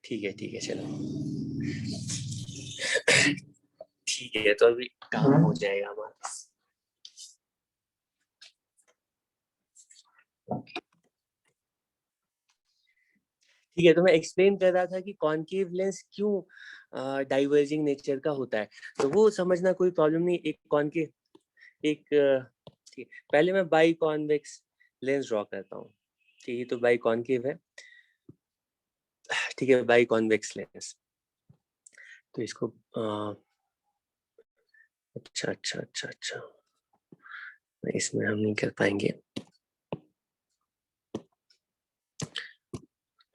ठीक है, ठीक है, चलो ठीक है। तो अभी काम हो जाएगा हमारा। ठीक है, तो मैं एक्सप्लेन कर रहा था कि कॉनकेव लेंस क्यों डाइवर्जिंग नेचर का होता है, तो वो समझना कोई प्रॉब्लम नहीं। एक कॉनकेव, एक ठीक है, पहले मैं बाई कॉन्वेक्स लेंस ड्रॉ करता हूँ। ठीक है, तो बाई कॉनकेव है, ठीक है, बाई कॉन्वेक्स लेंस। तो इसको अच्छा अच्छा अच्छा अच्छा, इसमें हम नहीं कर पाएंगे।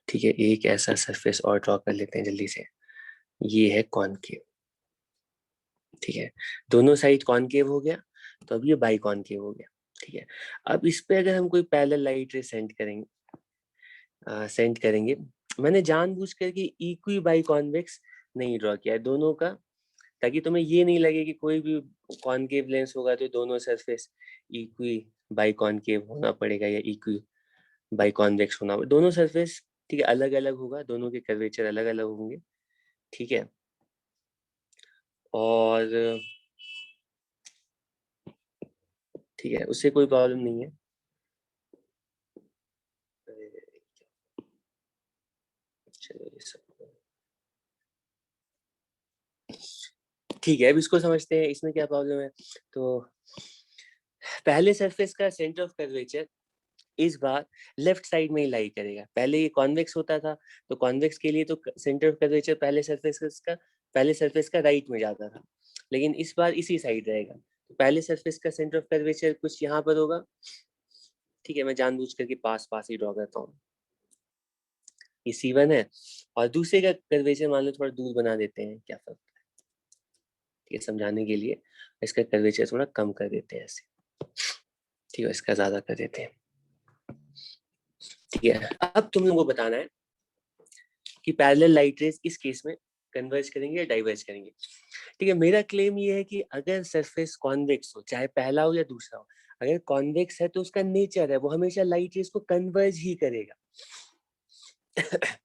ठीक है, एक ऐसा सरफेस और ड्रॉ कर लेते हैं जल्दी से। ये है कॉनकेव, ठीक है। दोनों साइड कॉनकेव हो गया, तो अब ये बाई कॉनकेव हो गया, ठीक है। अब इस पे अगर हम कोई पैरेलल लाइट रे सेंड करेंगे, मैंने जानबूझ करके इक्वी बाई कॉन्वेक्स नहीं ड्रॉ किया है दोनों का, ताकि तुम्हें ये नहीं लगे कि कोई भी कॉनकेव लेंस होगा तो दोनों सरफेस इक्वी बाई कॉनकेव होना पड़ेगा या इक्वी बाई कॉन्वेक्स होना। दोनों सरफेस ठीक है अलग अलग होगा, दोनों के कर्वेचर अलग अलग होंगे, ठीक है। और ठीक है, उससे कोई प्रॉब्लम नहीं है। चलो ये सब ठीक है, अब इसको समझते हैं इसमें क्या प्रॉब्लम है। तो पहले सरफेस का सेंटर ऑफ कर्वेचर इस बार लेफ्ट साइड में ही लाई करेगा। पहले ये कॉन्वेक्स होता था, तो कॉन्वेक्स के लिए तो सेंटर ऑफ कर्वेचर पहले सरफेस का राइट में जाता था, लेकिन इस बार इसी साइड रहेगा। तो पहले सरफेस का सेंटर ऑफ कर्वेचर कुछ यहाँ पर होगा। ठीक है, मैं जानबूझ करके पास पास ही ड्रॉ करता हूँ। ये C1 है और दूसरे का कर्वेचर मान लो थोड़ा दूर बना देते हैं, क्या फर्क है, ठीक है, समझाने के लिए इसका कर्वेचर थोड़ा कम कर देते हैं ऐसे। ठीक है, इसका ज्यादा कर देते हैं। ठीक है, अब तुम लोगों को बताना है कि पैरेलल लाइट रेज इस केस में कन्वर्ज करेंगे या डाइवर्ज करेंगे। ठीक है, मेरा क्लेम ये है कि अगर सरफेस कॉन्वेक्स हो, चाहे पहला हो या दूसरा हो, अगर कॉन्वेक्स है तो उसका नेचर है वो हमेशा लाइट रेज को कन्वर्ज ही करेगा।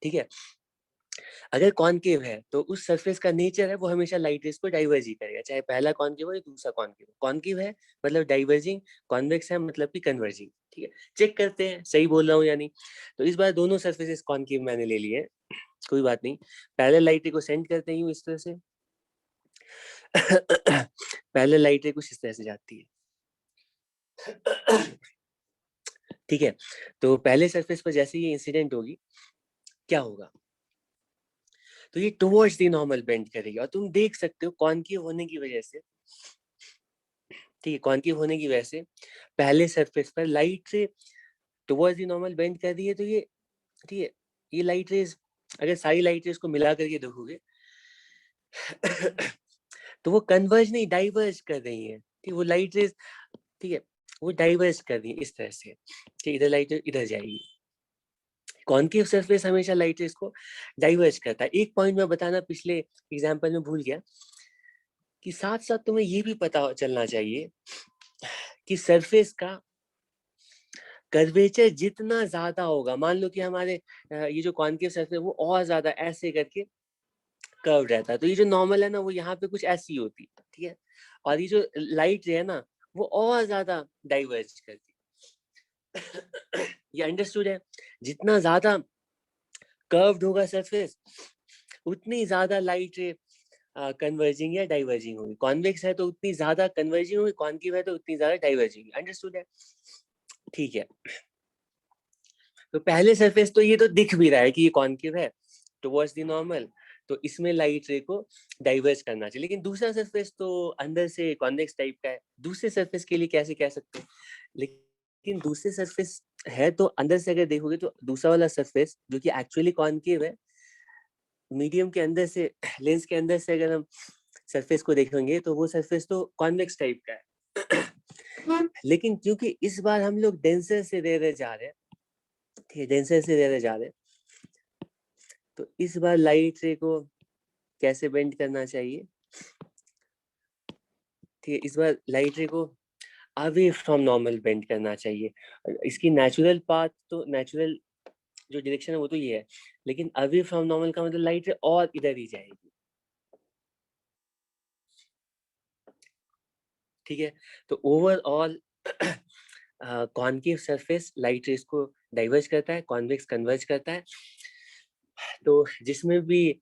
ठीक है, अगर कॉनकेव है तो उस सरफेस का नेचर है वो हमेशा लाइट रेज को डाइवर्ज ही करेगा, चाहे पहला कॉनकेव हो या दूसरा कॉनकेव हो। कॉनकेव है मतलब डाइवर्जिंग, कॉन्वेक्स है मतलब कि कन्वर्जिंग। ठीक है, चेक करते हैं सही बोल रहा हूँ या नहीं। तो इस बार दोनों सरफेसेस कॉनकेव मैंने ले लिए, कोई बात नहीं। पैरेलल लाइट रे को सेंड करते हैं इस तरह से। पैरेलल लाइट रे कुछ इस तरह से जाती है। ठीक है, तो पहले सरफेस पर जैसे ये इंसिडेंट होगी क्या होगा, तो ये टुवर्ड्स द नॉर्मल बेंड करेगी और तुम देख सकते हो कॉनकेव होने की वजह से, ठीक है, कॉनकेव होने की वजह से पहले सरफेस पर लाइट रे टुवर्ड्स द नॉर्मल बेंड कर रही है। तो ये ठीक है, ये लाइट रेज अगर सारी लाइट रेज को मिला करके देखोगे तो वो कन्वर्ज नहीं डाइवर्ज कर रही है। ठीक, वो लाइट रेज, ठीक है, वो डाइवर्ज कर रही है इस तरह से। ठीक, इधर लाइट इधर जाएगी। कॉनकेव सरफेस हमेशा लाइट रेज को डाइवर्ज करता है। एक पॉइंट मैं बताना पिछले एग्जांपल में भूल गया कि साथ साथ तुम्हें ये भी पता चलना चाहिए कि सरफेस का कर्वेचर जितना ज्यादा होगा, मान लो कि हमारे ये जो कॉनकेव सरफेस वो और ज्यादा ऐसे करके कर्व रहता है, तो ये जो नॉर्मल है ना वो यहाँ पे कुछ ऐसी होती है। ठीक है, और ये जो लाइट है ना वो और ज्यादा डाइवर्ज करती है। ये अंडरस्टूड है, जितना ज्यादा कर्व्ड होगा सरफेस उतनी ज्यादा लाइट रे कन्वर्जिंग या डाइवर्जिंग होगी। कॉन्वेक्स है तो उतनी ज्यादा कन्वर्जिंग होगी, कॉनकेव है तो उतनी ज्यादा डाइवर्जिंग। अंडरस्टूड है, ठीक है। तो पहले सरफेस तो ये तो दिख भी रहा है कि ये कॉनकेव है टुवर्ड्स द नॉर्मल, तो इसमें लाइट रे को डाइवर्ज करना चाहिए। लेकिन दूसरा सरफेस तो अंदर से कॉन्वेक्स टाइप का है, दूसरे सरफेस के लिए कैसे कह सकते हैं। लेकिन दूसरे सरफेस है तो अंदर से अगर देखोगे तो दूसरा वाला सरफेस जो कि एक्चुअली कॉनकेव है, मीडियम के अंदर से लेंस के अंदर से अगर हम सरफेस को देखेंगे तो वो सरफेस तो कॉन्वेक्स टाइप का है। लेकिन क्योंकि इस बार हम लोग डेंसर से रेयर जा रहे हैं, ठीक है, डेंसर से रेयर जा रहे हैं, तो इस बार लाइट रे को कैसे बेंड करना चाहिए। ठीक है, इस बार लाइट रे को अवे फ्रॉम नॉर्मल बेंड करना चाहिए। इसकी नेचुरल पाथ तो नेचुरल जो डायरेक्शन है वो तो ये है, लेकिन अवे फ्रॉम नॉर्मल का मतलब लाइट रे और इधर ही जाएगी। ठीक है, तो overall concave surface light rays को डाइवर्ज करता है, कॉन्वेक्स कन्वर्ज करता है। तो जिसमें भी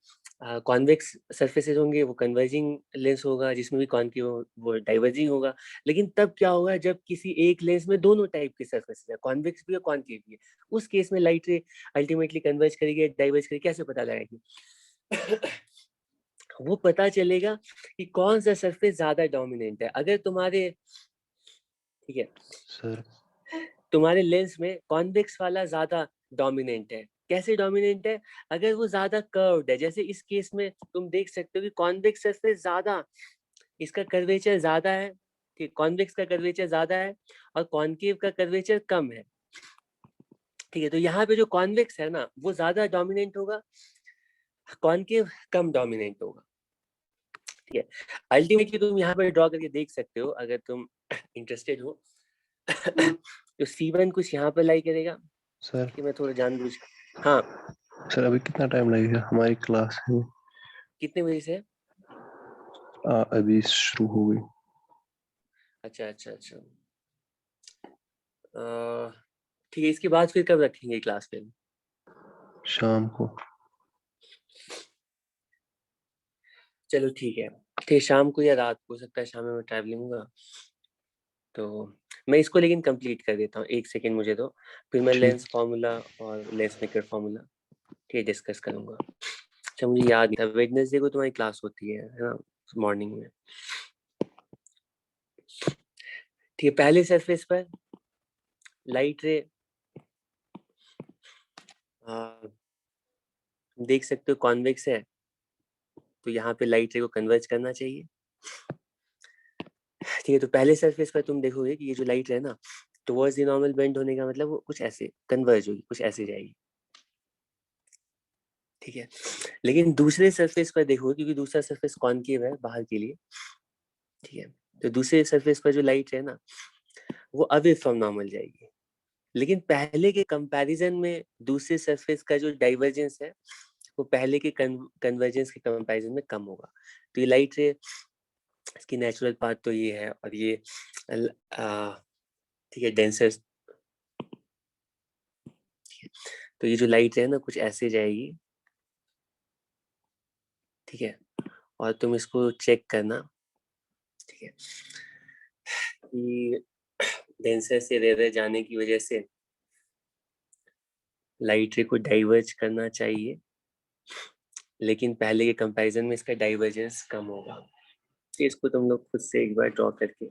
कॉन्वेक्स सरफेसेस होंगे वो कन्वर्जिंग लेंस होगा, जिसमें भी कॉनकेव वो डाइवर्जिंग होगा। लेकिन तब क्या होगा जब किसी एक लेंस में दोनों टाइप के सरफेसेस है, कॉन्वेक्स भी और कॉनकेव भी है, उस केस में लाइट रे अल्टीमेटली कन्वर्ज करेगी डाइवर्ज करेगी, कैसे पता लगाएगी। वो पता चलेगा कि कौन सा सरफेस ज्यादा डोमिनेंट है। अगर तुम्हारे, ठीक है सर, तुम्हारे लेंस में कॉन्वेक्स वाला ज्यादा डोमिनेंट है, कैसे डोमिनेंट है, अगर वो ज्यादा कर्व्ड है, जैसे इस केस में तुम देख सकते हो कि कॉन्वेक्स सरफेस ज्यादा, इसका कर्वेचर ज्यादा है, ठीक, कॉन्वेक्स का कर्वेचर ज्यादा है और कॉनकेव का कर्वेचर कम है। ठीक है, तो यहाँ पे जो कॉन्वेक्स है ना वो ज्यादा डोमिनेंट होगा, कॉनकेव कम डोमिनेंट होगा। ठीक है, अल्टीमेटली तुम यहाँ पे ड्रॉ करके देख सकते हो अगर तुम इंटरेस्टेड हो। तो C1 कुछ यहाँ पर लाई करेगा। सर, कि मैं थोड़ा जानबूझ, हाँ सर अभी कितना टाइम लगेगा, हमारी क्लास है कितने बजे से है? अभी शुरू हो गई। अच्छा अच्छा अच्छा, ठीक है, इसके बाद फिर कब रखेंगे क्लास फिर? शाम को। चलो ठीक है, शाम को या रात को, हो सकता है शाम में मैं ट्रैवलिंग होगा, तो मैं इसको लेकिन कंप्लीट कर देता हूँ। 1 सेकंड मुझे दो, फिर मैं ठीक। लेंस फार्मूला और लेंस मेकर फार्मूला ठीक है डिस्कस करूंगा। अच्छा मुझे याद नहीं था, वेडनेसडे को तुम्हारी क्लास होती है ना, मॉर्निंग में? ठीक है, पहले सरफेस पर लाइट रे देख सकते हो कॉन्वेक्स है, तो यहाँ पे लाइट रे को कन्वर्ज करना चाहिए। ठीक है, तो पहले सरफेस पर तुम देखोगे कि ये जो लाइट है ना, टुवर्ड्स द नॉर्मल बेंड होने का मतलब वो कुछ ऐसे कन्वर्ज होगी, कुछ ऐसे जाएगी। ठीक है, लेकिन दूसरे सरफेस पर देखोगे, क्योंकि दूसरा सरफेस कॉनकेव है बाहर के लिए। ठीक है, तो दूसरे सरफेस पर जो लाइट है ना, वो अवे फ्रॉम नॉर्मल जाएगी, लेकिन पहले के कंपैरिजन में दूसरे सरफेस का जो डाइवर्जेंस है वो पहले के कन्वर्जेंस के कंपैरिजन में कम होगा। तो ये लाइट रे, इसकी नेचुरल पाथ तो ये है, और ये ठीक है डेंसर, तो ये जो लाइट है ना कुछ ऐसे जाएगी। ठीक है, और तुम इसको चेक करना। ठीक है, कि डेंसर से रेयर जाने की वजह से लाइट रे को डाइवर्ज करना चाहिए, लेकिन पहले के कंपैरिजन में इसका डाइवर्जेंस कम होगा। तो इसको तुम लोग खुद से एक बार ड्रॉ करके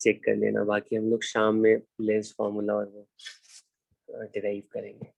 चेक कर लेना, बाकी हम लोग शाम में लेंस फार्मूला और वो डिराइव करेंगे।